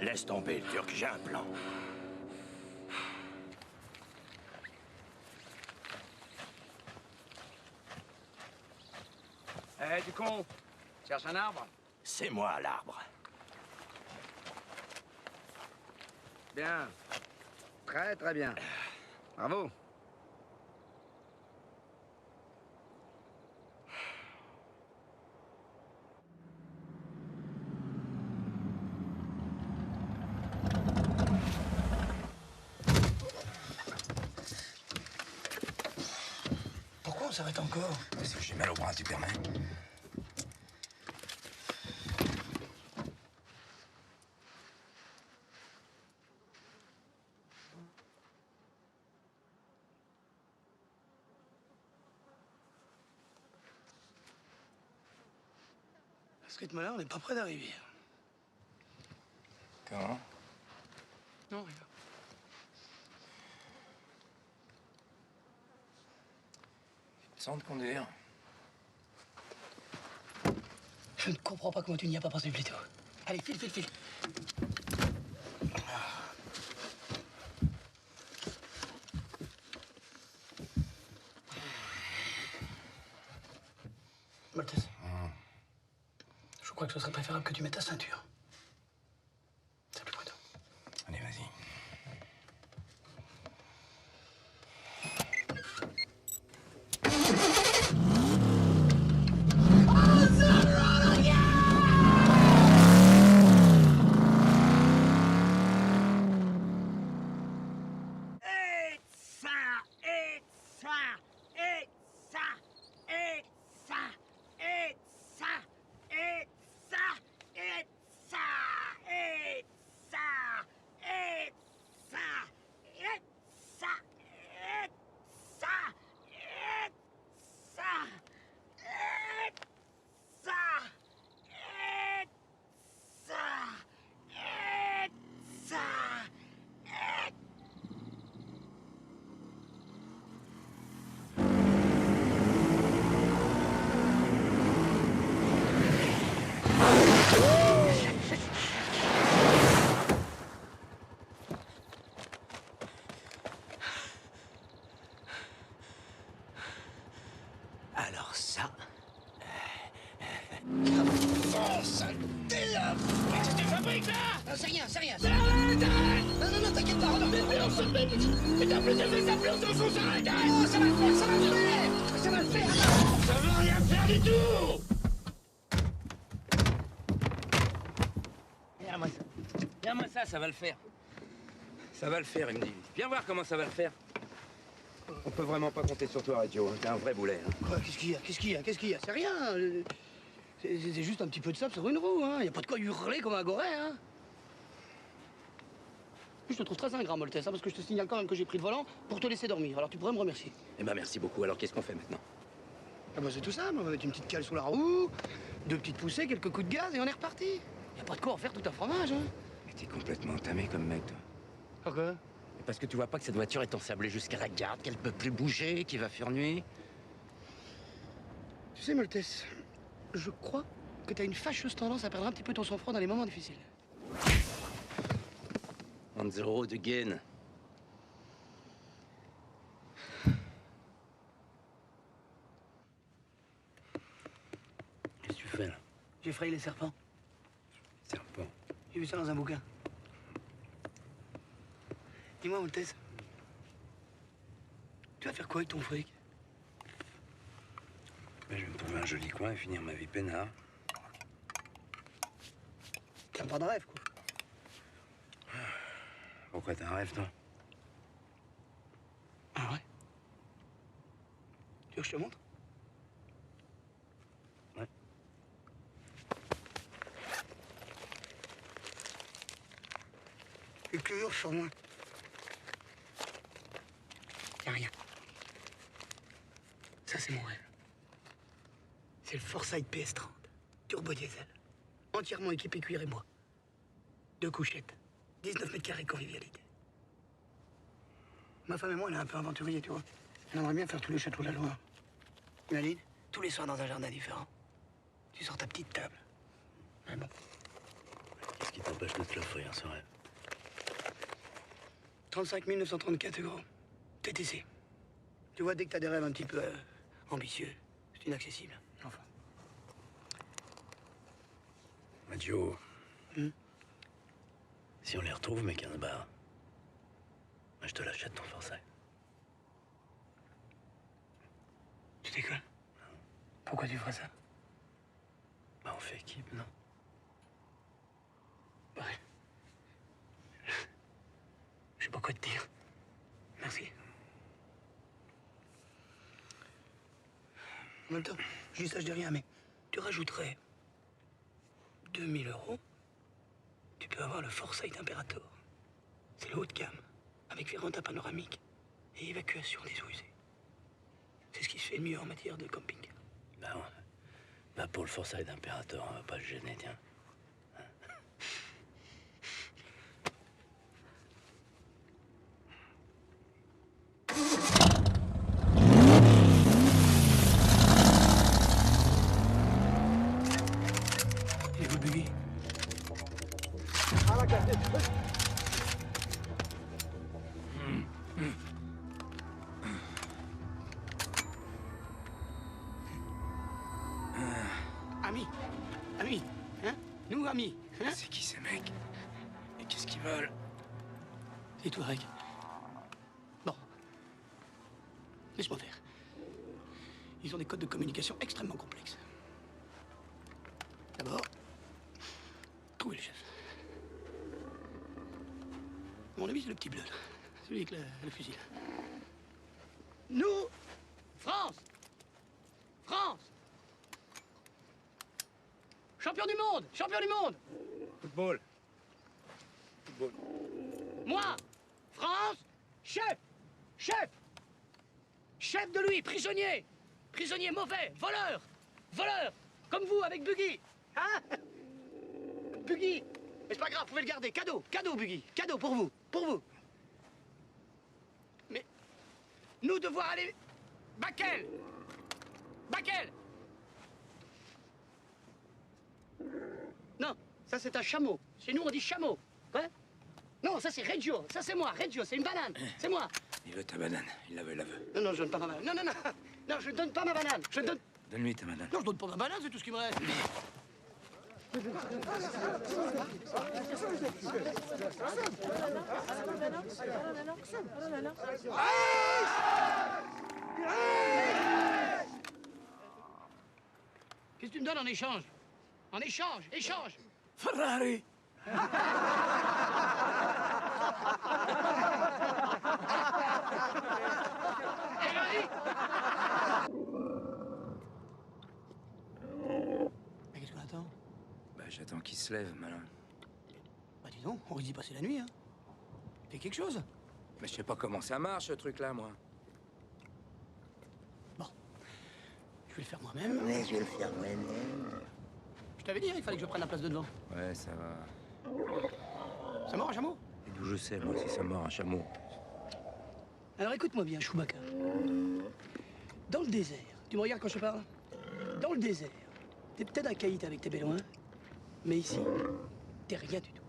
Laisse tomber, le Turc, j'ai un plan. Eh, du con, cherche un arbre? C'est moi, l'arbre. Bien. Très, très bien. Bravo. Pourquoi on s'arrête encore? Parce que j'ai mal au bras, Superman. À ce rythme-là, on n'est pas près d'arriver. Comment? Non, rien. Sans te conduire. Je ne comprends pas comment tu n'y as pas pensé plus tôt. Allez, file, file, file. Maltese. Je crois que ce serait préférable que tu mettes ta ceinture. C'est plus prudent. Allez, vas-y. Alors ça... Oh, saleté, là! Qu'est-ce que tu fabriques, là? Non, c'est rien, c'est rien. Non, non, t'inquiète pas, regarde. Mais on se met... Mais t'as plus d'effet, t'as plus de son, arrête! Oh, ça va le faire, ça va le faire! Ça va le faire, attends! Ça va rien faire du tout! Regarde-moi ça, ça va le faire. Ça va le faire, il me dit. Viens voir comment ça va le faire. On peut vraiment pas compter sur toi, Joe. T'es un vrai boulet. Hein. Quoi, qu'est-ce qu'il y a? Qu'est-ce qu'il y a? Qu'est-ce qu'il y a? C'est rien. C'est juste un petit peu de sable sur une roue, hein. Y a pas de quoi hurler comme un goré, hein. Je te trouve très ingrat, Maltese, hein, parce que je te signale quand même que j'ai pris le volant pour te laisser dormir. Alors tu pourrais me remercier. Eh ben merci beaucoup. Alors qu'est-ce qu'on fait maintenant? Ah bah c'est tout simple. On va mettre une petite cale sous la roue, 2 petites poussées, quelques coups de gaz et on est reparti. Y a pas de quoi en faire tout un fromage, hein. Mais t'es complètement entamé comme mec, toi. Pourquoi? Parce que tu vois pas que cette voiture est ensablée jusqu'à la garde, qu'elle peut plus bouger, qu'il va faire nuit. Tu sais, Maltese, je crois que t'as une fâcheuse tendance à perdre un petit peu ton sang-froid dans les moments difficiles. On the road again. Qu'est-ce que tu fais, là? J'ai frayé les serpents. Serpent. J'ai vu ça dans un bouquin. Dis-moi, Maltese, tu vas faire quoi avec ton fric? Ben, je vais me trouver un joli coin et finir ma vie peinard. T'as pas de rêve, quoi. Pourquoi t'as un rêve, toi? Ah ouais? Tu veux que je te montre? Ouais. Tu hurles sur moi. Y'a rien. Ça, c'est mon rêve. C'est le Forsyth PS30. Turbo diesel. Entièrement équipé cuir et bois. 2 couchettes. 19 mètres carrés de convivialité. Ma femme et moi, on est un peu aventuriers, tu vois. On aimerait bien faire tous les châteaux de la Loire. Imagine, tous les soirs dans un jardin différent. Tu sors ta petite table. Mais bon. Qu'est-ce qui t'empêche de te l'offrir, ce rêve? 35 934 euros. TTC. Tu vois, dès que t'as des rêves un petit peu ambitieux, c'est inaccessible. Enfin. Joe, si on les retrouve, mes 15 bars, je te l'achète ton forçat. Tu déconnes? Pourquoi tu ferais ça? Bah, on fait équipe, non? Ouais. Je sais pas quoi te dire. Merci. En même temps, je dis ça, je dis rien, mais tu rajouterais 2000 euros, tu peux avoir le Foresight Imperator. C'est le haut de gamme, avec véranda panoramique et évacuation des eaux usées. C'est ce qui se fait le mieux en matière de camping. Bah, ouais. Bah pour le Foresight Imperator, on va pas se gêner, tiens. Et vous buggy? Amis, hein? Nous, amis, hein? C'est qui ces mecs? Et qu'est-ce qu'ils veulent? C'est toi, Reg. Bon. Laisse-moi faire. Ils ont des codes de communication extrêmement complexes. D'abord, trouver le chef. À mon avis, c'est le petit bleu, là. Celui avec le fusil. Nous, France! France! Champion du monde! Champion du monde! Football. Moi, France, chef! Chef! Chef de lui, prisonnier! Prisonnier mauvais, voleur! Voleur! Comme vous, avec Buggy! Hein? Buggy! Mais c'est pas grave, vous pouvez le garder. Cadeau! Cadeau, Buggy! Cadeau pour vous! Pour vous! Mais... nous devoir aller... Bakel! Bakel! Non, ça c'est un chameau. Chez nous on dit chameau. Ouais? Non, ça c'est Reggio. Ça c'est moi. Reggio, c'est une banane. C'est moi. Il veut ta banane. Il la veut. Non, je donne pas ma banane. Non. Non, je donne pas ma banane. Je donne... Donne-lui ta banane. Non, je donne pas ma banane, c'est tout ce qui me reste. Qu'est-ce que tu me donnes en échange? En échange, échange. Ferrari. Mais qu'est-ce qu'on attend? Bah, j'attends qu'il se lève, malin. Bah dis donc, on risque d'y passer la nuit, hein. Fais quelque chose. Mais je sais pas comment ça marche, ce truc-là, moi. Je vais le faire moi-même. Mais je vais le faire moi-même. Je t'avais dit, hein, il fallait que je prenne la place de devant. Ouais, ça va. Ça mord un chameau? Et d'où je sais, moi, si ça mord un chameau. Alors écoute-moi bien, Chewbacca. Dans le désert, tu me regardes quand je te parle? Dans le désert, t'es peut-être un caïd avec tes bédouins, mais ici, t'es rien du tout.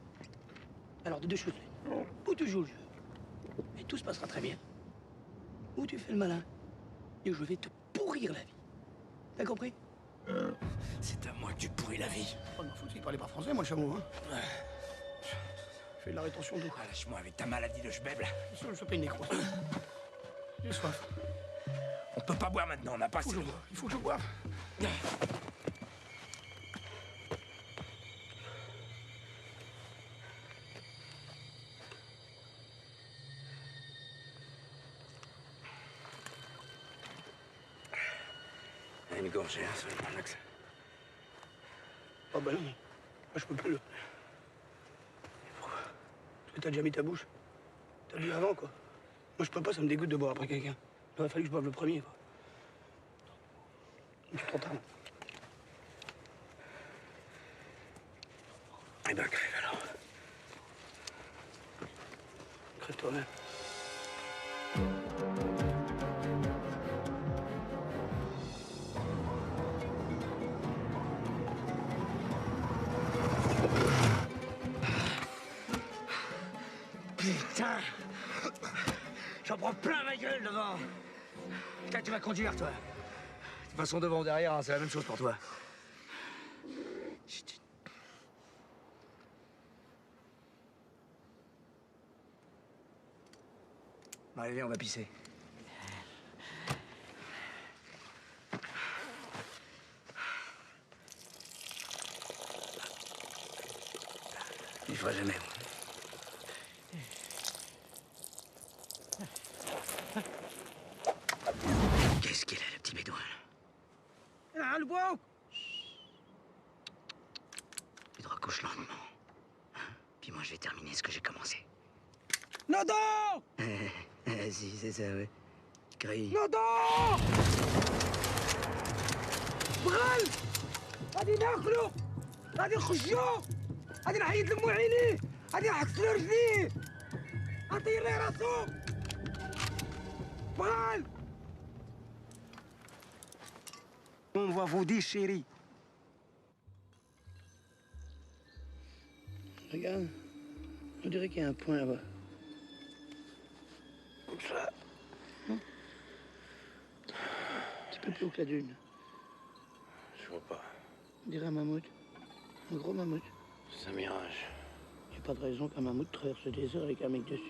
Alors de deux choses l'une. Ou tu joues le jeu, et tout se passera très bien. Ou tu fais le malin, et je vais te pourrir la vie. T'as compris? C'est à moi que tu pourris la vie. Oh, m'en fous, il parlait pas français, moi, le chameau, hein. Je fais de la rétention d'eau. Ah, lâche-moi avec ta maladie de schbeb, là. Je fais pas une nécrose. J'ai soif. On peut pas boire maintenant, on n'a pas assez d'eau. Il faut que je boive. Une gorgée, hein, sur le Max. Oh bah non, moi je peux plus le... Pourquoi? Parce que t'as déjà mis ta bouche. T'as bu avant, quoi. Moi je peux pas, ça me dégoûte de boire après quelqu'un. Il aurait fallu que je boive le premier, quoi. Je suis trop tard. Eh ben crève alors. Crève toi-même. Putain! J'en prends plein ma gueule devant! Putain, tu vas conduire, toi! De toute façon, devant ou derrière, hein, c'est la même chose pour toi. Chut. Bon, allez, viens, on va pisser. Il fera jamais. Qu'est-ce qu'il a, le petit bédouin, là? Ah, le bois! Tu te recouches lentement. Hein? Puis moi, je vais terminer ce que j'ai commencé. Nodo! Si, c'est ça, ouais. Crie. نوضو! بغل! غادي ناكلو! غادي نخشو! غادي نحيد لمو عينيه! غادي نحكسلو رجليه! غنطير ليه راسو! بغل! On va vous déchirer. Regarde, on dirait qu'il y a un point là-bas. Comme ça. Un petit peu plus haut que la dune. Je vois pas. On dirait un mammouth. Un gros mammouth. C'est un mirage. Il n'y a pas de raison qu'un mammouth traverse le désert avec un mec dessus.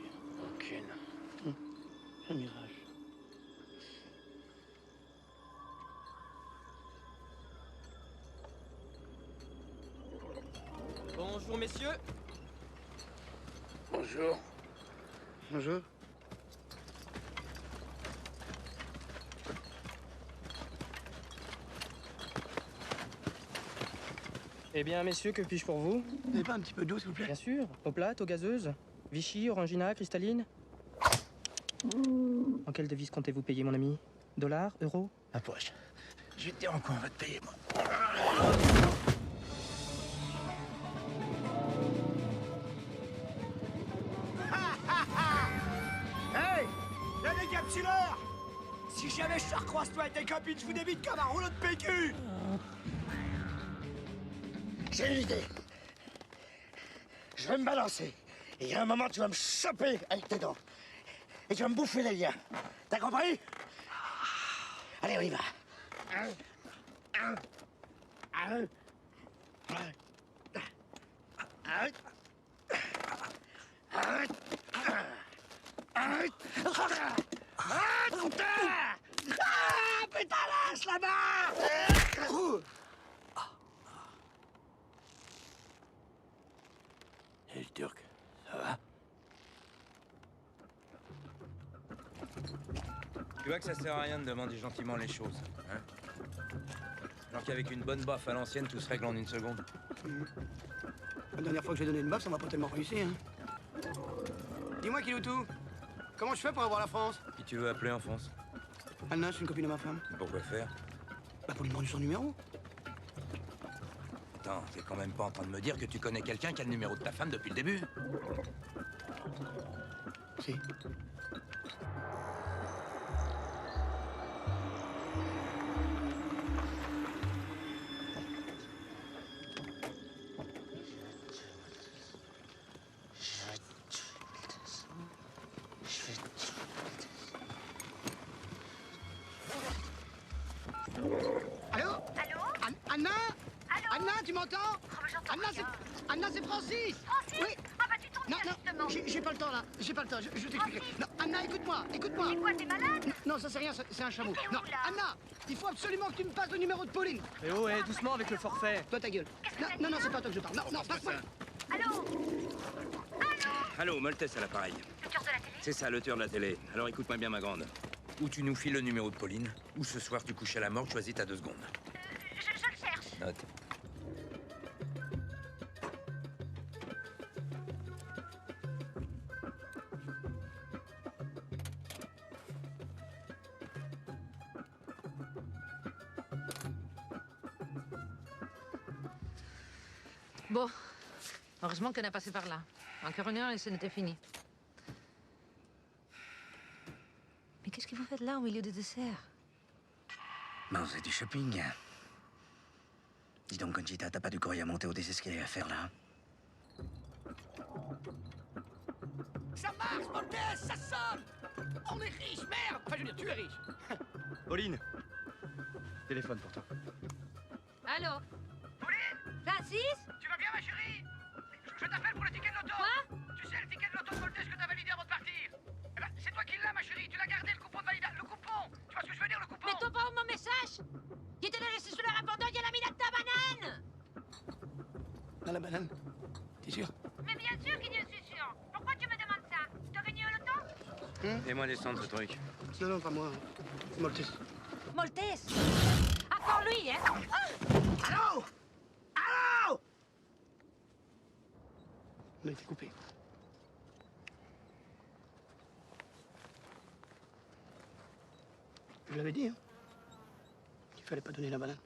Aucune. C'est un mirage. Bonjour, messieurs. Bonjour. Bonjour. Eh bien, messieurs, que puis-je pour vous? Vous n'avez pas un petit peu d'eau, s'il vous plaît? Bien sûr. Eau plate, eau gazeuse, Vichy, Orangina, cristalline. En quelle devise comptez-vous payer, mon ami? Dollars, euros? La poche. Je vais te dire en quoi on va te payer, moi. Hey! Y'a des capsuleurs! Si jamais je te recroise toi et tes copines, je vous débite comme un rouleau de PQ! J'ai une idée. Je vais me balancer. Et il y a un moment, tu vas me choper avec tes dents. Et tu vas me bouffer les liens. T'as compris? Allez, on y va. Putain, lâche là-bas! Et le Turc, ça va? Tu vois que ça sert à rien de demander gentiment les choses, hein? Alors qu'avec une bonne baffe à l'ancienne, tout se règle en une seconde. La dernière fois que j'ai donné une baffe, ça m'a pas tellement réussi, hein. Dis-moi, Kiloutou, comment je fais pour avoir la France? Qui tu veux appeler en France? Anna, c'est une copine de ma femme. Pourquoi faire? Bah, pour lui demander son numéro. Attends, t'es quand même pas en train de me dire que tu connais quelqu'un qui a le numéro de ta femme depuis le début? Si. Allô? Allô? Anna? Allô? Anna, tu m'entends? Anna, c'est Francis! Francis? Oui. Ah bah tu tombes bien, justement. J'ai pas le temps, là. J'ai pas le temps. Je t'expliquerai. Non, Anna, écoute-moi. C'est quoi, t'es malade? Non, ça c'est rien, c'est un chameau. Mais t'es où, Non, là? Anna, il faut absolument que tu me passes le numéro de Pauline. Eh oh, doucement avec le forfait. Toi, ta gueule. Non, c'est pas toi que je parle. Non, passe-moi. Allô? Allô, Maltese à l'appareil. Le tueur de la télé? C'est ça, le tueur de la télé. Alors écoute-moi bien, ma grande. Ou tu nous files le numéro de Pauline, ou ce soir tu couches à la morgue, choisis ta 2 secondes. Je le cherche. Note. Bon, heureusement qu'on a passé par là. Encore une heure et ce n'était fini. Mais qu'est-ce que vous faites là au milieu du dessert? Ben, c'est du shopping. Dis donc, Conchita, t'as pas du courrier à monter au des escaliers à faire, là? Ça marche, Moltès, ça sonne. On est riche, merde. Enfin, je veux dire, tu es riche. Pauline, téléphone pour toi. Allô? Pauline? Francis? Tu vas bien, ma chérie? Je t'appelle pour le ticket de l'auto. Quoi? Tu sais, le ticket de l'auto de Moltès que t'as validé avant de partir. Eh ben, c'est toi qui l'as, ma chérie. Tu l'as gardé, le coupon de validation. Le coupon. Tu vois ce que je veux dire, le coupon? Mais t'as pas mon message? Qui était resté sur le répondeur, il a mis la ta banane! Dans la banane? T'es sûr? Mais bien sûr qu'il est sûr. Pourquoi tu me demandes ça? T'as gagné au loto? Fais-moi descendre ce truc. Non, non, pas moi. C'est Moltès. Moltès? Encore lui, hein? Allô? Allô? On a été coupé. Je l'avais dit, hein. Il fallait pas donner la banane.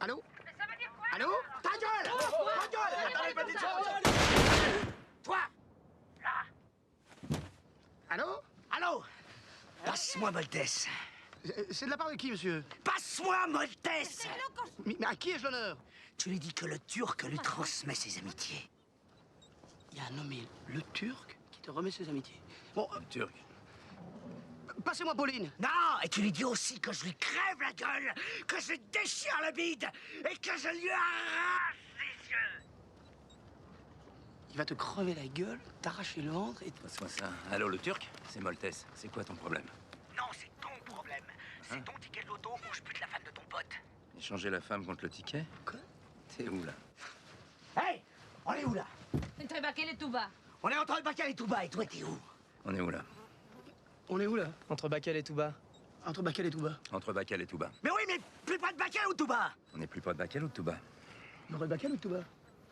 Allô? Ça veut dire quoi? Allô? Ta gueule! Ta gueule! Attendez, petite chose! Toi! Là! Allô? Allô? Passe-moi Moltès. C'est de la part de qui, monsieur? Passe-moi Moltès. Mais à qui ai-je l'honneur? Tu lui dis que le Turc lui transmet ses amitiés. Il y a un nommé le Turc qui te remet ses amitiés. Bon, Turc. Passez-moi Pauline. Non, et tu lui dis aussi que je lui crève la gueule, que je lui déchire le bide et que je lui arrache les yeux. Il va te crever la gueule, t'arracher le ventre et... Passe-moi ça. Allô, le Turc? C'est Moltès. C'est quoi ton problème? Non, c'est ton problème. C'est ton ticket de loto où je bute la femme de ton pote. Échanger la femme contre le ticket? Quoi? T'es où, là? Hey, on est où là? Entre Bakel et Touba. On est entre Bakel et Touba, et toi t'es où? On est où, là? On est où, là? Entre Bakel et Touba. Entre Bakel et Touba. Entre Bakel et Touba. Mais oui, mais plus près de Bakel ou Touba? On est plus près de Bakel ou de Touba? Entre Bakel ou Touba?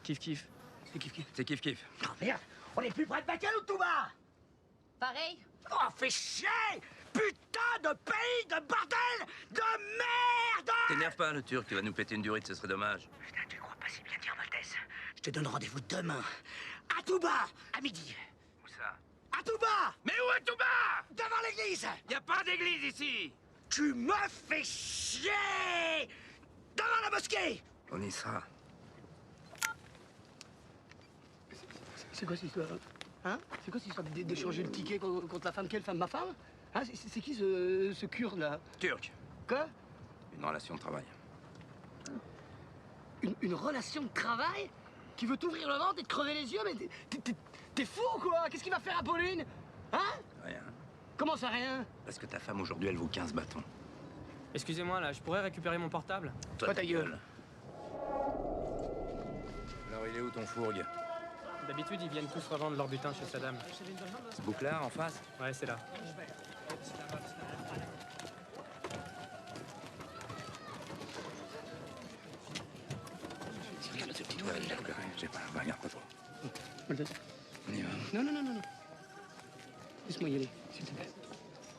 Kiff kiff. C'est kiff kiff. C'est kiff-kiff. Oh merde, on est plus près de Bakel ou de Touba? Pareil? Oh, fais chier! Putain de pays de bordel de merde! T'énerve pas, le Turc. Tu vas nous péter une durite, ce serait dommage. Putain, tu crois pas si bien dire, Moltès? Je te donne rendez-vous demain, à Touba, à midi. Où ça? À Touba! Mais où est Touba? Devant l'église! Y a pas d'église ici! Tu me fais chier! Devant la mosquée! On y sera. C'est quoi cette histoire? Hein? C'est quoi cette histoire d'échanger le ticket contre la femme? Quelle femme? Ma femme? Hein? C'est qui ce kurde là? Turc. Quoi? Une relation de travail. Une relation de travail? Qui veut t'ouvrir le ventre et te crever les yeux? Mais t'es fou quoi? Qu'est-ce qu'il va faire à Pauline? Hein? Rien. Comment ça rien? Parce que ta femme aujourd'hui, elle vaut 15 bâtons. Excusez-moi, là, je pourrais récupérer mon portable? Toi, ta gueule. Alors, il est où ton fourgue? D'habitude, ils viennent tous revendre leur butin chez Saddam. Ce bouclard en face? Ouais, c'est là. Regarde ce petit Ouais, j'ai pas, regarde pas trop. Moltès. On y va. Non, non, non, non, non. Laisse-moi y aller, s'il te plaît.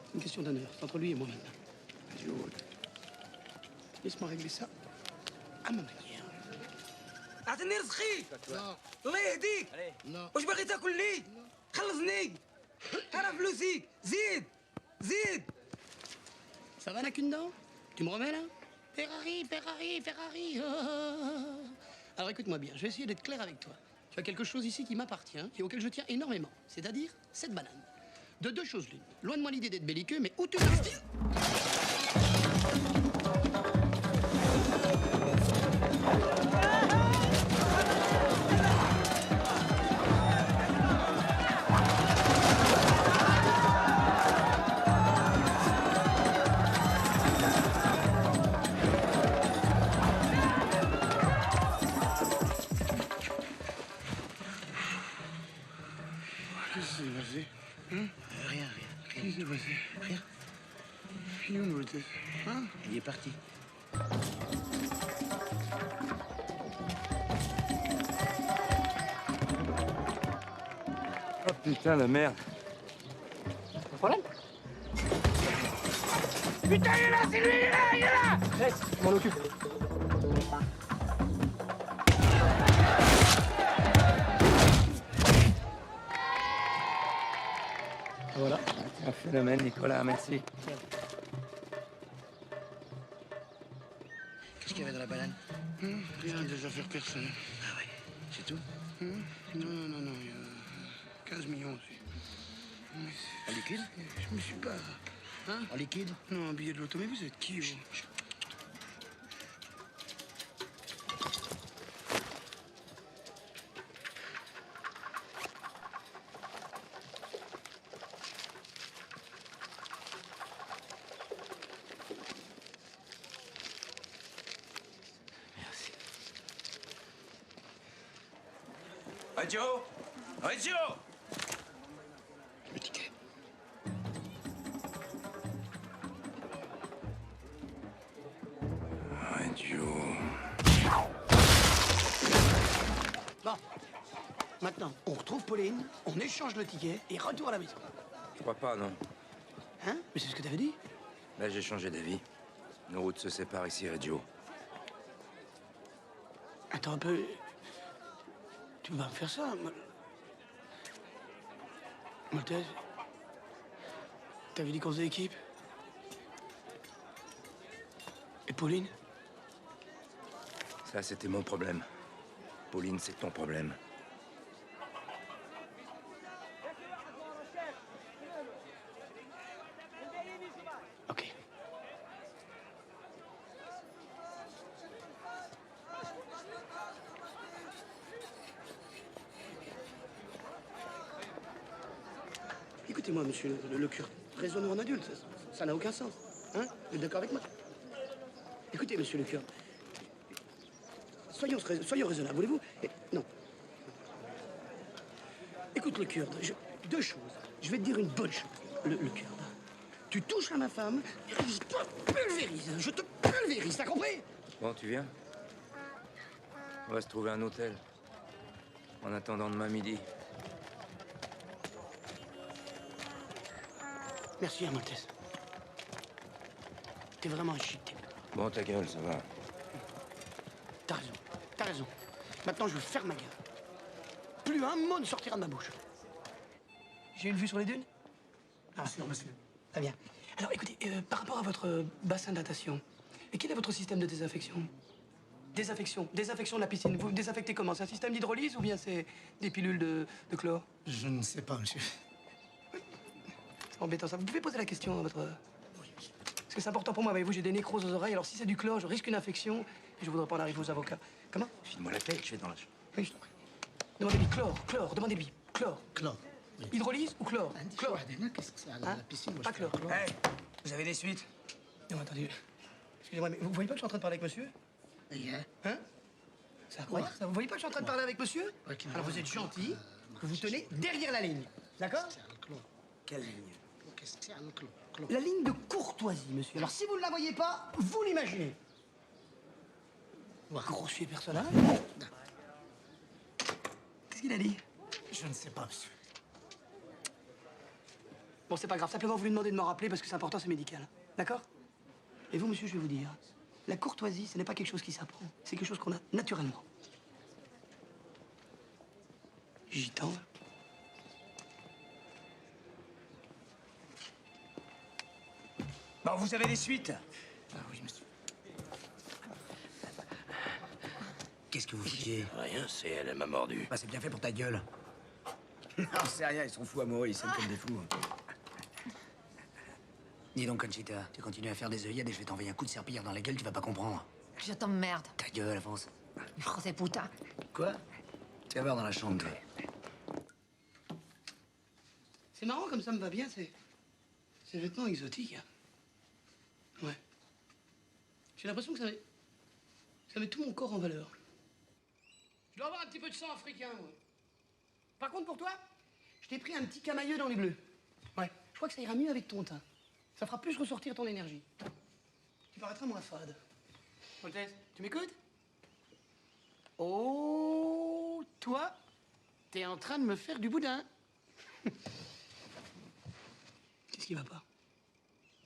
C'est une question d'honneur. C'est entre lui et moi maintenant. Laisse-moi régler ça à ma manière. اعطيني رزقي الله يهديك واش باغي تاكل لي خلصني انا فلوسي زيد زيد Ça va, n'a qu'une dent? Tu me remets là? Ferrari, Ferrari, Ferrari. Alors écoute-moi bien, je vais essayer d'être clair avec toi. Tu as quelque chose ici qui m'appartient et auquel je tiens énormément, c'est-à-dire cette banane. De deux choses l'une. Loin de moi l'idée d'être belliqueux, mais où tu veux... Qu'est-ce qui s'est passé? Rien. Qu'est-ce qui s'est passé? Rien. Il est où, Moltès? Hein? Il est parti. Oh putain, la merde. Pas de problème? Putain, il est là, c'est lui, il est là, il est là! Laisse, je m'en occupe. Voilà. Un phénomène, Nicolas, merci. Qu'est-ce qu'il y avait dans la banane? Rien, rien des affaires personnelles. Ah oui, c'est tout? Non, il y a 15 millions aussi. En liquide? Je me suis pas... Hein? En liquide? Non, en billet de loto, mais vous êtes qui, vous? Reggio! Reggio! Le ticket. Reggio... Bon. Maintenant, on retrouve Pauline, on échange le ticket et retour à la maison. Je crois pas, non. Hein? Mais c'est ce que t'avais dit. Là, j'ai changé d'avis. Nos routes se séparent ici, Reggio. Attends un peu. Tu peux pas me faire ça, Maltese? T'avais dit qu'on faisait équipe? Et Pauline? Ça, c'était mon problème. Pauline, c'est ton problème. Ok. Écoutez-moi, monsieur le curé, raisonnons en adulte, ça n'a aucun sens. Hein? Vous êtes d'accord avec moi? Écoutez, monsieur le curé, soyons raisonnables, voulez-vous? Non. Écoute, le kurde, deux choses. Je vais te dire une bonne chose, le kurde. Tu touches à ma femme, je te pulvérise, t'as compris? Bon, tu viens? On va se trouver un hôtel. En attendant demain midi. Merci, hein, Maltese. T'es vraiment un chic type. Bon, ta gueule, ça va. T'as raison. Maintenant, je ferme ma gueule. Plus un mot ne sortira de ma bouche. J'ai une vue sur les dunes? Ah, monsieur. Très bien. Alors, écoutez, par rapport à votre bassin de natation, quel est votre système de désinfection? Désinfection de la piscine. Vous désinfectez comment? C'est un système d'hydrolyse ou bien c'est des pilules de chlore? Je ne sais pas, monsieur. C'est embêtant, ça. Vous pouvez poser la question à votre... Parce que c'est important pour moi, voyez-vous, j'ai des nécroses aux oreilles, alors si c'est du chlore, je risque une infection et je voudrais pas en arriver aux avocats. Comment? File-moi la paix, je vais dans la chambre. Oui, je t'en prie. Demandez-lui chlore, demandez-lui. Chlore. Chlore. Hydrolyse ou chlore? Chlore. Qu'est-ce que c'est à la piscine? Moi, Pas chlore. Hey, vous avez des suites? Non, attendez. Excusez-moi, mais vous voyez pas que je suis en train de parler avec monsieur? Hein? C'est incroyable, ça. Vous voyez pas que je suis en train de parler avec monsieur? Alors vous êtes gentil, vous vous tenez derrière la ligne. D'accord? Quelle ligne? La ligne de courtoisie, monsieur. Alors si vous ne la voyez pas, vous l'imaginez. Grossier personnage. Qu'est-ce qu'il a dit? Je ne sais pas, monsieur. Bon, c'est pas grave. Simplement, vous lui demandez de me rappeler parce que c'est important, c'est médical. D'accord? Et vous, monsieur, je vais vous dire, la courtoisie, ce n'est pas quelque chose qui s'apprend. C'est quelque chose qu'on a naturellement. Gitan. Bon, vous avez des suites? Ah oui, monsieur. Qu'est-ce que vous foutiez? Rien, c'est elle m'a mordu. Bah, c'est bien fait pour ta gueule. Non, c'est rien, ils sont fous amoureux, ils s'aiment comme des fous. Dis donc, Conchita, tu continues à faire des œillades et je vais t'envoyer un coup de serpillière dans la gueule, tu vas pas comprendre. Je t'emmerde. Ta gueule, avance. José puta. Quoi? Tu vas voir dans la chambre, toi. C'est marrant, comme ça me va bien, c'est vêtements exotiques. Ouais. J'ai l'impression que ça met tout mon corps en valeur. Je dois avoir un petit peu de sang africain, moi. Par contre, pour toi, je t'ai pris un petit camailleux dans les bleus. Ouais. Je crois que ça ira mieux avec ton teint. Ça fera plus ressortir ton énergie. Tu paraîtras moins fade. Maltese, tu m'écoutes? Oh, toi, t'es en train de me faire du boudin. Qu'est-ce qui va pas?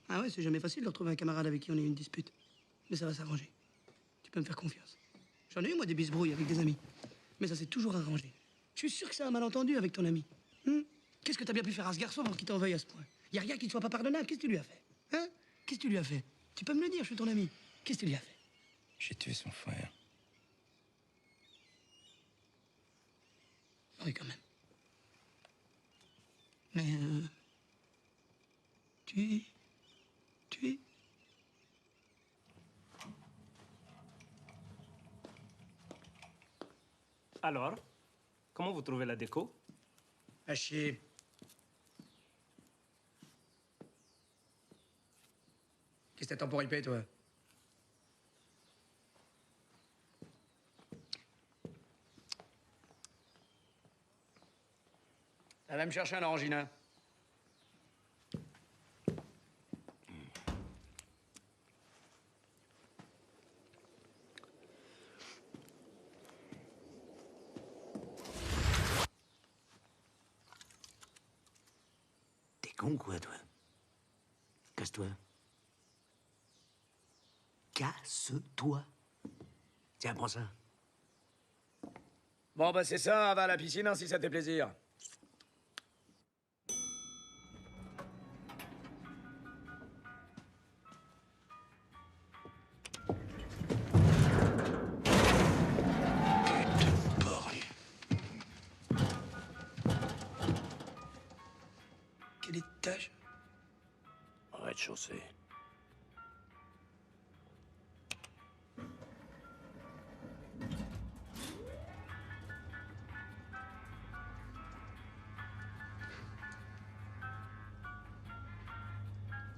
Ah ouais, c'est jamais facile de retrouver un camarade avec qui on a eu une dispute. Mais ça va s'arranger. Tu peux me faire confiance. J'en ai eu, moi, des bisbrouilles avec des amis. Mais ça s'est toujours arrangé. Je suis sûr que c'est un malentendu avec ton ami. Qu'est-ce que t'as bien pu faire à ce garçon pour qu'il t'en veuille à ce point? Y a rien qui ne soit pas pardonnable. Qu'est-ce que tu lui as fait? Hein? Qu'est-ce que tu lui as fait? Tu peux me le dire, je suis ton ami. Qu'est-ce que tu lui as fait? J'ai tué son frère. Oui, quand même. Mais, tu es... Alors, comment vous trouvez la déco? À chier. Qu'est-ce que t'attends pour ripper, toi? Ça va me chercher un orangina. T'es con, quoi, toi? Casse-toi. Casse-toi. Tiens, prends ça. Bon, bah c'est ça, va à la piscine hein, si ça te fait plaisir. Quel étage? Rez-de-chaussée.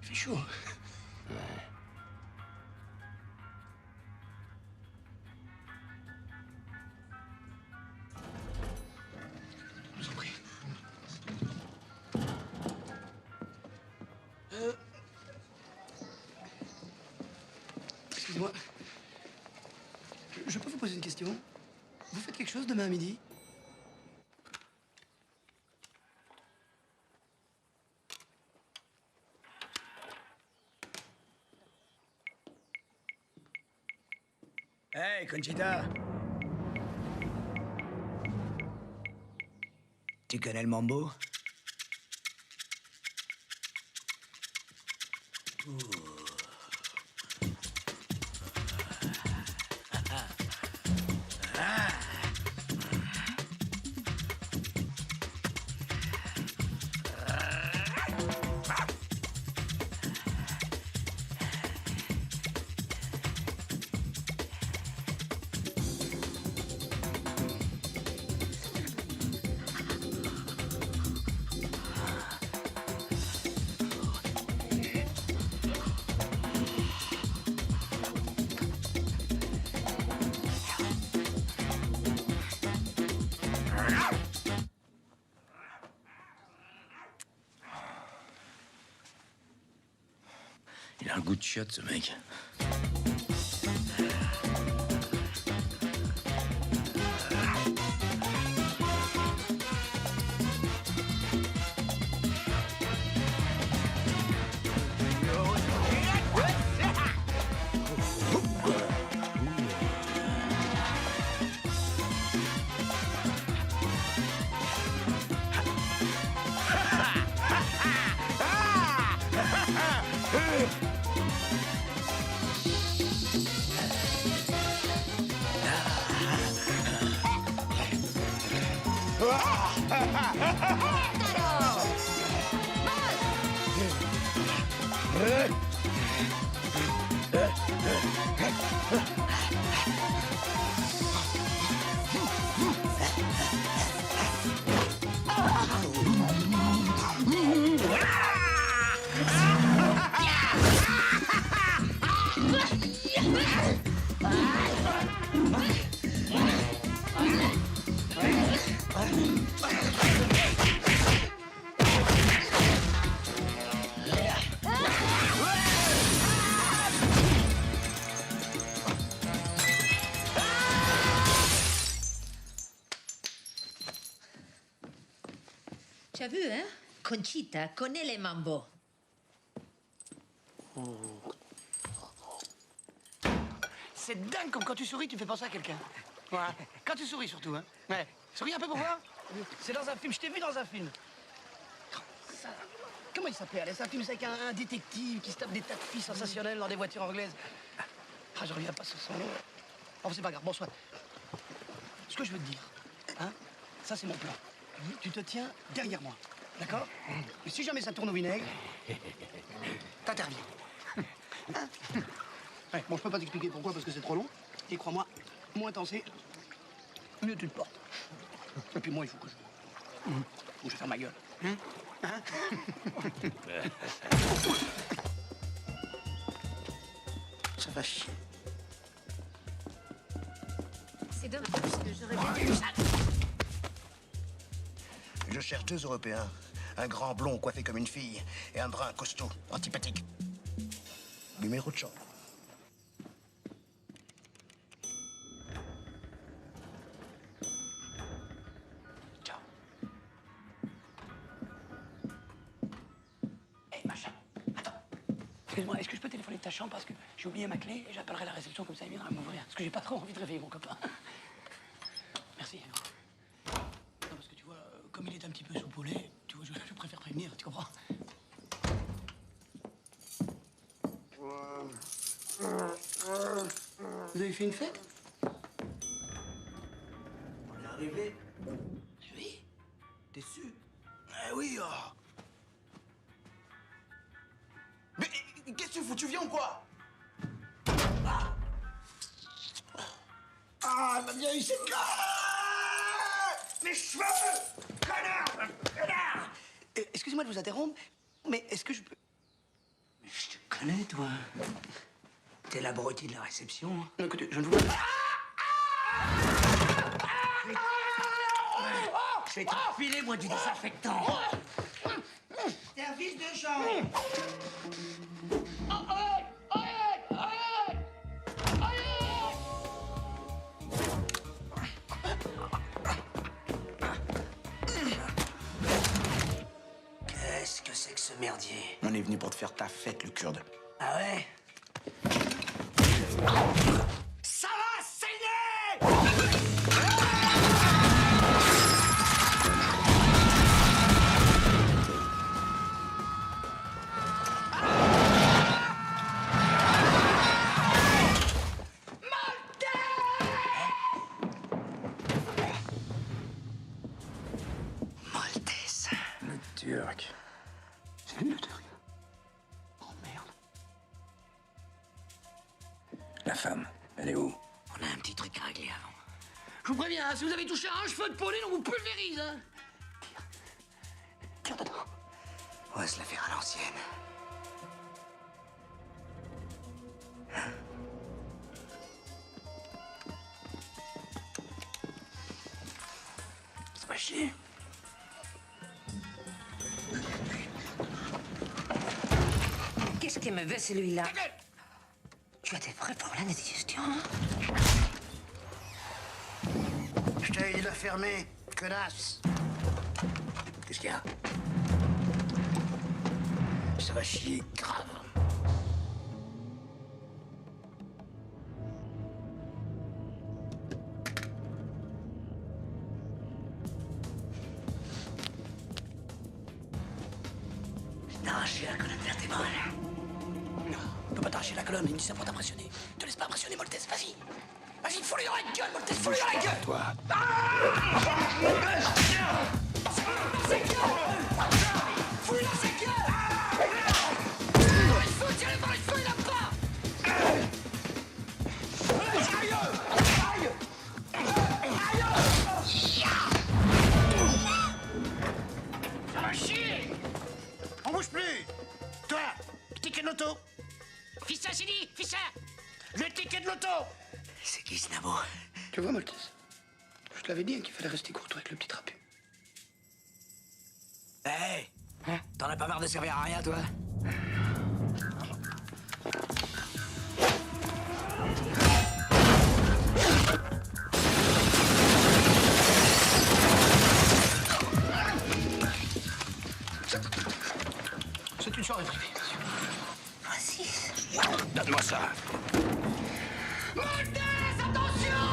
Il fait chaud. Ouais. Je vous en prie. Excusez-moi. Je peux vous poser une question? Vous faites quelque chose demain à midi? Hey, Conchita. Tu connais le mambo? Il a un goût de chiotte, ce mec. Tu as vu, hein? Conchita connaît les mambo. C'est dingue comme quand tu souris, tu fais penser à quelqu'un. Voilà. Quand tu souris surtout, hein. Ouais. Souris un peu pour voir. C'est dans un film, je t'ai vu dans un film. Ça... Comment il s'appelait? C'est un film avec un détective qui se tape des tas de filles sensationnelles dans des voitures anglaises. Ah, je reviens pas sur son nom. Enfin, c'est pas grave, bon, soit. Ce que je veux te dire, hein, Ça, c'est mon plan. Tu te tiens derrière moi, d'accord? Et si jamais ça tourne au vinaigre, t'interviens. Hein? Ouais, bon, je peux pas t'expliquer pourquoi, parce que c'est trop long. Et crois-moi, moins t'en sais, mieux tu te portes. Et puis moi, il faut que je ferme ma gueule. Hein? Ça va chier. C'est dommage, parce que j'aurais bien dû... Je cherche 2 Européens. Un grand blond coiffé comme une fille et un brun costaud, antipathique. Numéro de chambre. Ciao. Hé, machin. Attends. Excuse-moi, est-ce que je peux téléphoner de ta chambre parce que j'ai oublié ma clé et j'appellerai la réception comme ça, il viendra m'ouvrir. Parce que j'ai pas trop envie de réveiller mon copain. Merci. Non, parce que tu vois, comme il est un petit peu soupolé, tu vois, je préfère prévenir, tu comprends? Vous avez fait une fête? On est arrivé. Oui. T'es sûr? Eh oui, oh. Mais qu'est-ce que tu fous? Tu viens ou quoi? Ah, ma vieille, c'est mes cheveux! Connard! Connard! Excusez-moi de vous interrompre, mais est-ce que je peux... Mais je te connais, toi. T'es l'abruti de la réception. Non, écoutez, je ne vous... Je vais te filer, moi, du désinfectant. Service de chambre! Qu'est-ce que c'est que ce merdier? On est venu pour te faire ta fête, le Kurde. Ah ouais? Ça va saigner! Maltese. Le Turc. C'est lui le Turc? Oh merde. La femme, elle est où? On a un petit truc à régler avant. Je vous préviens, hein, si vous avez touché à un cheveu de Pauline, on vous pulvérise, hein. Tire dedans. On va se la faire à l'ancienne. C'est pas chier. Qu'est-ce qu'il me veut, celui-là? Tu as des vrais problèmes de digestion, hein? Je t'avais dit de la fermer, connasse. Qu'est-ce qu'il y a? Ça va chier grave. T'as arraché la colonne vertébrale. Non, on peut pas t'arracher la colonne, il me dit ça pour t'impressionner. Te laisse pas impressionner, Maltese, vas-y. Vas-y, fous-lui dans la gueule, Maltese, fous-lui dans la gueule! Toi. Fous-lui dans sa gueule! Dans le feu, tirez par le feu, il a pas! Ça va chier! On bouge plus! Toi, le ticket de l'auto! Fissa, c'est dit, Fissa! Le ticket de l'auto! C'est qui ce nabo? Tu vois, Maltese, je te l'avais dit hein, qu'il fallait rester courtois avec le petit trapu. Hé! T'en as pas marre de servir à rien, toi? C'est une soirée privée, monsieur. Francis. Donne-moi ça! Maltese, attention!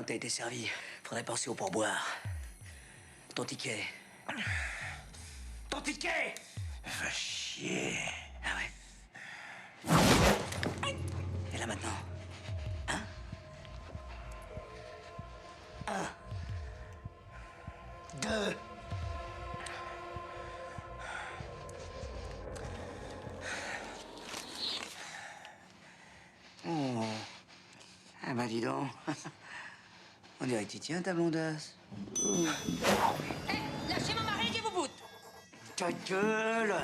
t'as été servi. Faudrait penser au pourboire. Ton ticket. Ton ticket! Va chier. Ah ouais? Et là maintenant? Hein? Un. Deux. Oh. Ah bah dis donc. On dirait que tu tiens ta blondasse. Lâchez mon mari, je vous boute. Ta gueule!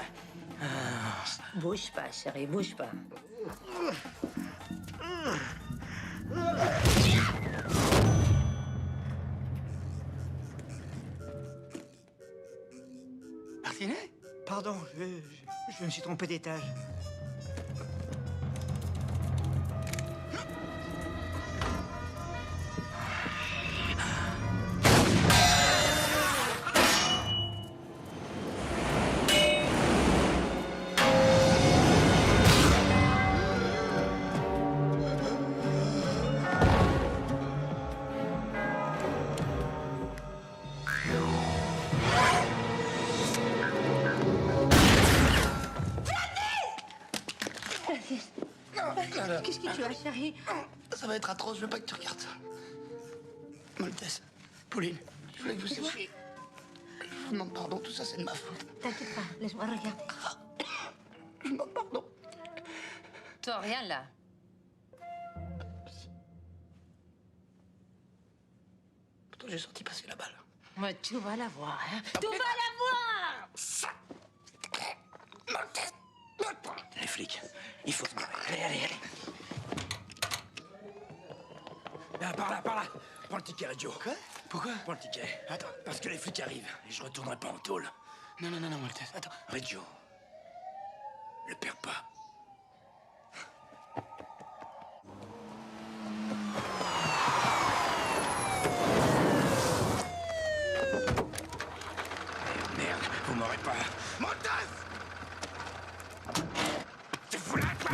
Bouge pas, chérie, bouge pas. Martinet? Pardon, je me suis trompé d'étage. Qu'est-ce que tu as, chérie? Ça va être atroce, je veux pas que tu regardes ça. Maltese, Pauline, je voulais que vous sachiez. Je vous demande pardon, tout ça c'est de ma faute. T'inquiète pas, laisse-moi regarder. Je vous demande pardon. Toi, rien là. Pourtant j'ai senti passer la balle. Mais tu vas la voir, hein? Tu vas la voir! Les flics, il faut se barrer. Allez, allez, allez. Là, par là. Prends le ticket, radio. Quoi? Pourquoi? Prends le ticket. Attends. Parce que les flics arrivent et je retournerai pas en tôle. Non, Maltese, attends. Reggio, le perds pas. Merde, vous m'aurez pas. Maltese! Tu fous là, toi?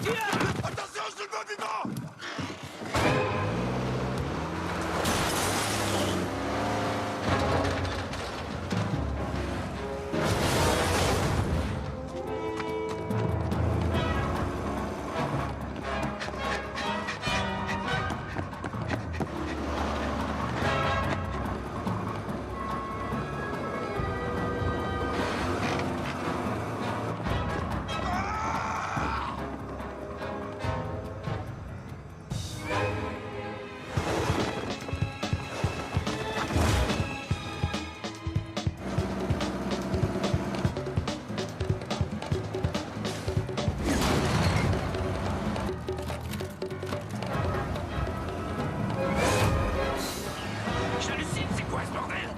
Attention, je te le mets vivant! J'hallucine, c'est quoi ce bordel?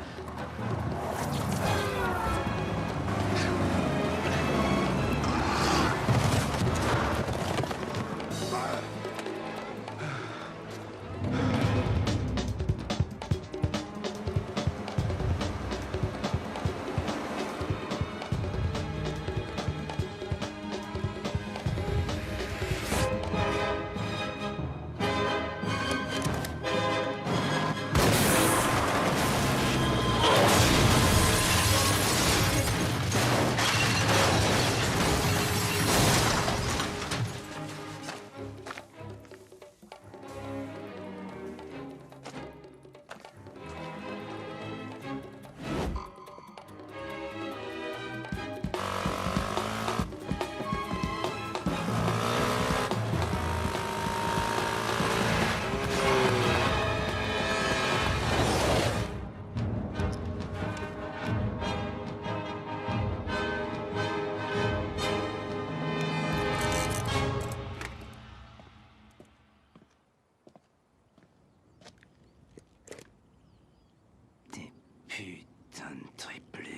Putain de triplé.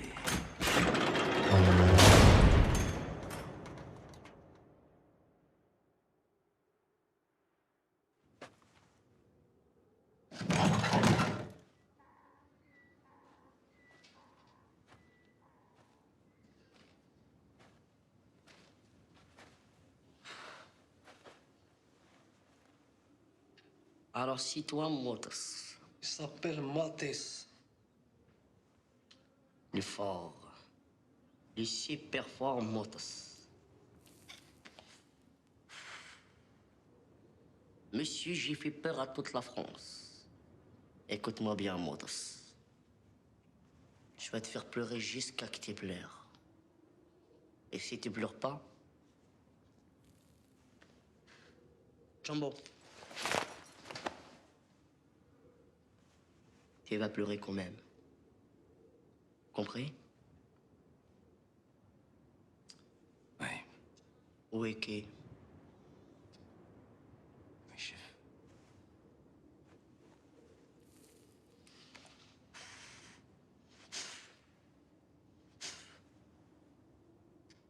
Alors, si toi, Motos, Il s'appelle Maltese. Il est fort. Il est super fort, Maltese. Monsieur, j'ai fait peur à toute la France. Écoute-moi bien, Maltese. Je vais te faire pleurer jusqu'à que tu pleures. Et si tu pleures pas, Jumbo, tu vas pleurer quand même. Compris? Oui. Où est Kay? Oui, chef.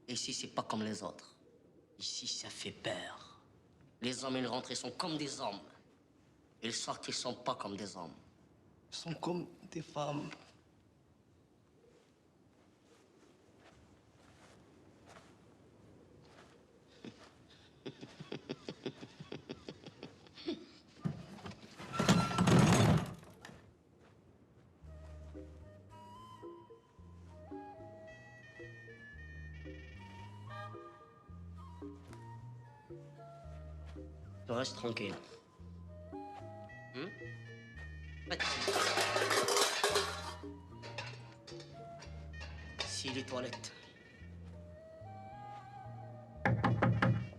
Ici, c'est pas comme les autres. Ici, ça fait peur. Les hommes et les rentrées sont comme des hommes. Et les sorties sont pas comme des hommes. Ils sont comme des femmes. Tu restes tranquille. Si les toilettes.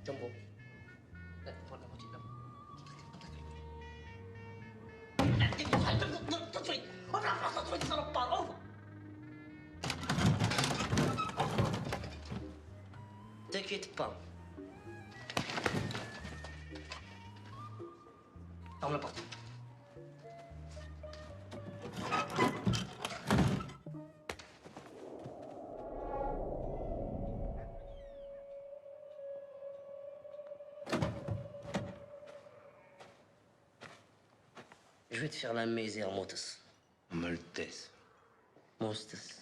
Jumbo. Là, prends la moitié de là. T'inquiète pas. Ferme la porte. Je vais te faire la misère, Maltese. Maltese. Maltese.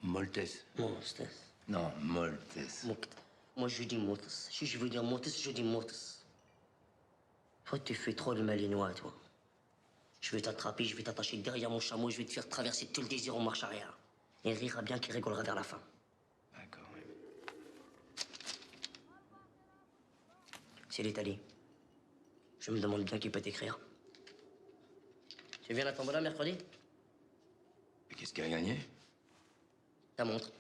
Maltese. Maltese. Non, Maltese. Moi, je dis Maltese. Si je veux dire Maltese, je dis Maltese. Toi, tu fais trop le malinois, toi. Je vais t'attraper, je vais t'attacher derrière mon chameau, je vais te faire traverser tout le désir en marche arrière. Il rira bien qu'il rigolera vers la fin. D'accord, oui. C'est l'Italie. Je me demande bien qui peut t'écrire. Tu viens à la tombola mercredi? Et qu'est-ce qu'il a gagné? Ta montre.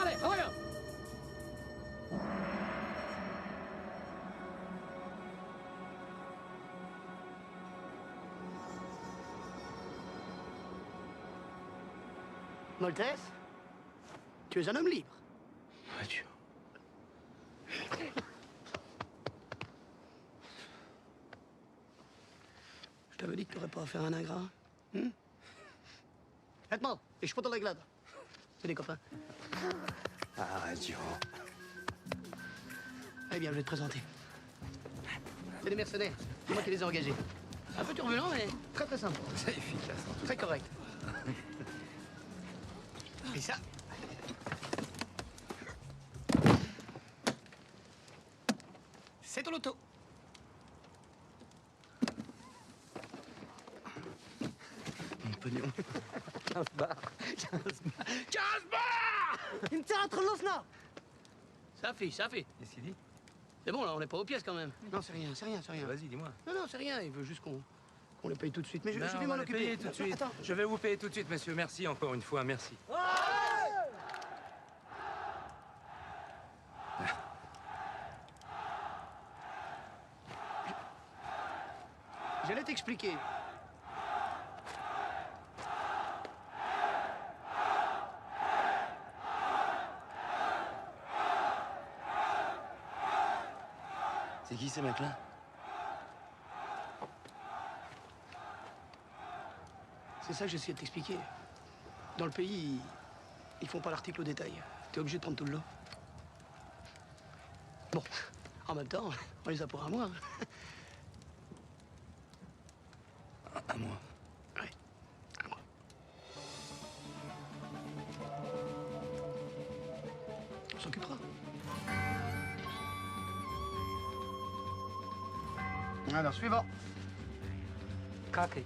Allez, voilà. Maltese, tu es un homme libre. Adieu. Je t'avais dit que tu n'aurais pas à faire un ingrat. Maintenant, ich futter la glade. C'est des copains. Adieu. Eh bien, je vais te présenter. C'est des mercenaires. C'est moi qui les ai engagés. Un peu turbulent, mais très très simple. C'est efficace. Très correct. Et ça? C'est ton loto. Mon pognon. 15 bars. 15 bars! Il me tire entre l'osna. Ça fait. Qu'est-ce qu'il dit? C'est bon, là, on n'est pas aux pièces quand même. Non, c'est rien. Vas-y, dis-moi. Non, c'est rien. Il veut juste qu'on les paye tout de suite. Mais je Non, vais on m'en va les occuper. payer tout de suite. Attends. Je vais vous payer tout de suite, monsieur. Merci encore une fois, merci. J'allais t'expliquer. C'est qui ces mecs-là? C'est ça que j'essayais de t'expliquer. Dans le pays, ils font pas l'article au détail. T'es obligé de prendre tout le lot. Bon, en même temps, on les a pour un mois. Un mois. Ouais, un mois. On s'occupera. Alors, suivant. Craqué.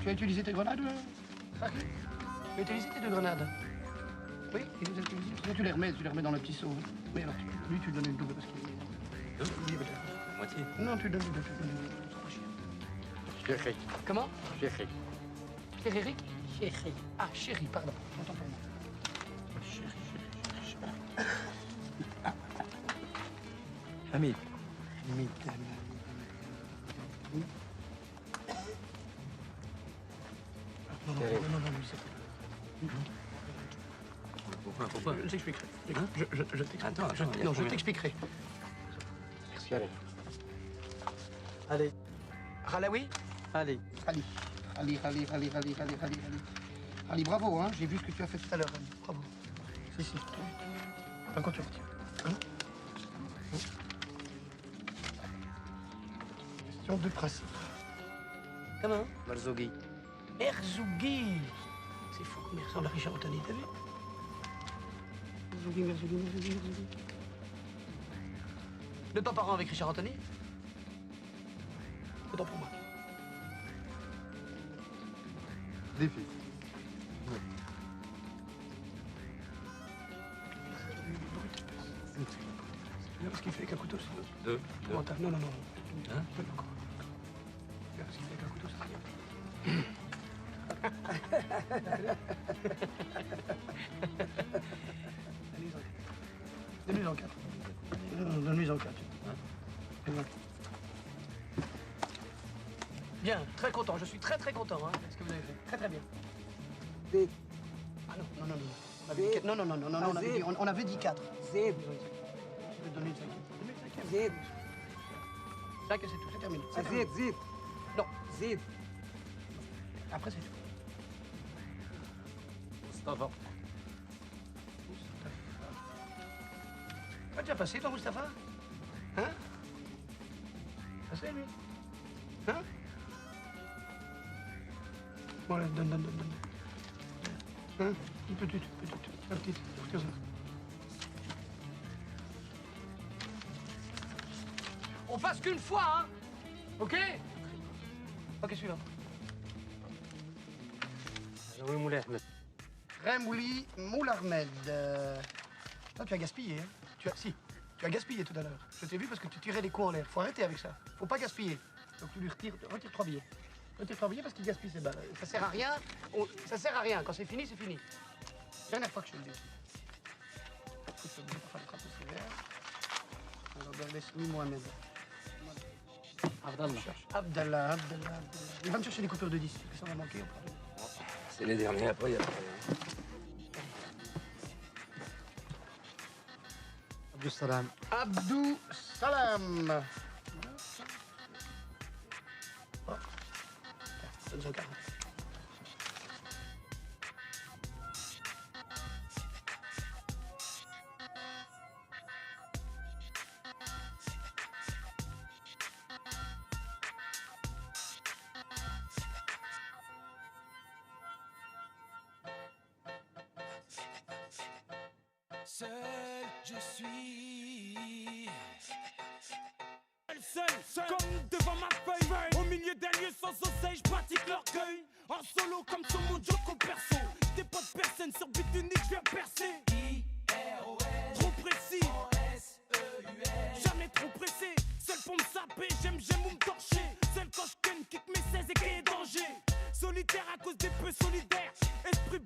Tu as utilisé tes grenades, Craqué? Tu as utilisé tes 2 grenades? Oui, tu les as utilisées. Sinon, tu les remets dans le petit seau. Oui, alors, lui, tu lui donnes une double parce qu'il est... Oui, peut-être. Moitié. Non, tu lui donnes une double. Chéri. Comment? Chéri. Chéri? Chéri. Ah, chéri, pardon. Autant pour moi. Chéri. Hamid. Non, lui, c'est... Pourquoi? Je t'expliquerai. Je t'expliquerai. Attends, Non, je t'expliquerai. Merci, allez. Allez. Ralawi? Allez. Ali, bravo, hein. J'ai vu ce que tu as fait tout à l'heure, Ali. Bravo. Si. Enfin, quand tu retires. Hein? Question de principe. Comment? Marzoghi. Merzougui. C'est fou comme il ressemble à Richard Anthony, t'as vu? Merzougui. De pas parent avec Richard Anthony? Autant pour moi. Défi. Tu vois ce qu'il fait avec un couteau, c'est... Deux. Non. Hein? Encore. Tu vois ce qu'il fait avec un couteau, c'est rien. Donne-lui en 4. Donne-lui en 4. Bien, très content. Je suis très content hein, de ce que vous avez fait. Très bien. Ah non. On avait dit 4. Je vais donner une 5e. 5, c'est tout, c'est terminé. Zid. Non. Zid. Après, c'est tout. Mustafa. Tu as déjà passé, toi, Mustapha? Hein? Passé, lui? Hein? Bon, allez, donne. Hein? Une petite. La petite. Tiens ça. On passe qu'une fois, hein? Ok? Ok, suivant. Remouli Moularmed. Toi, tu as gaspillé, hein? Tu as gaspillé tout à l'heure. Je t'ai vu parce que tu tirais les coups en l'air. Faut arrêter avec ça. Faut pas gaspiller. Donc tu lui retire 3 billets. Retire 3 billets parce qu'il gaspille ses balles. Ça sert à rien. Ça sert à rien. Quand c'est fini, c'est fini. Dernière fois que je le dis. Il faut bien faire le trappe sévère. Alors, laisse-moi Mohamed. Abdallah. Il va me chercher des coupures de 10. Est-ce que ça va manquer ou pas? C'est les derniers, après, il y a pas rien. Abdou Salam. Abdou Salam. Oh. Donne son 40. Seul je suis. Seul, comme devant ma feuille. Au milieu d'un lieu sans oseille, je pratique l'orgueil. En solo comme sur mon Joko perso. J'étais pas de personne sur but unique, je viens percer. I-R-O-S. Trop précis. O-S-E-U-S. Jamais trop pressé. Seul pour me saper, j'aime ou me torcher. Seul quand je kick mes 16 et qu'il y ait danger. Solitaire à cause des peu solidaires. Esprit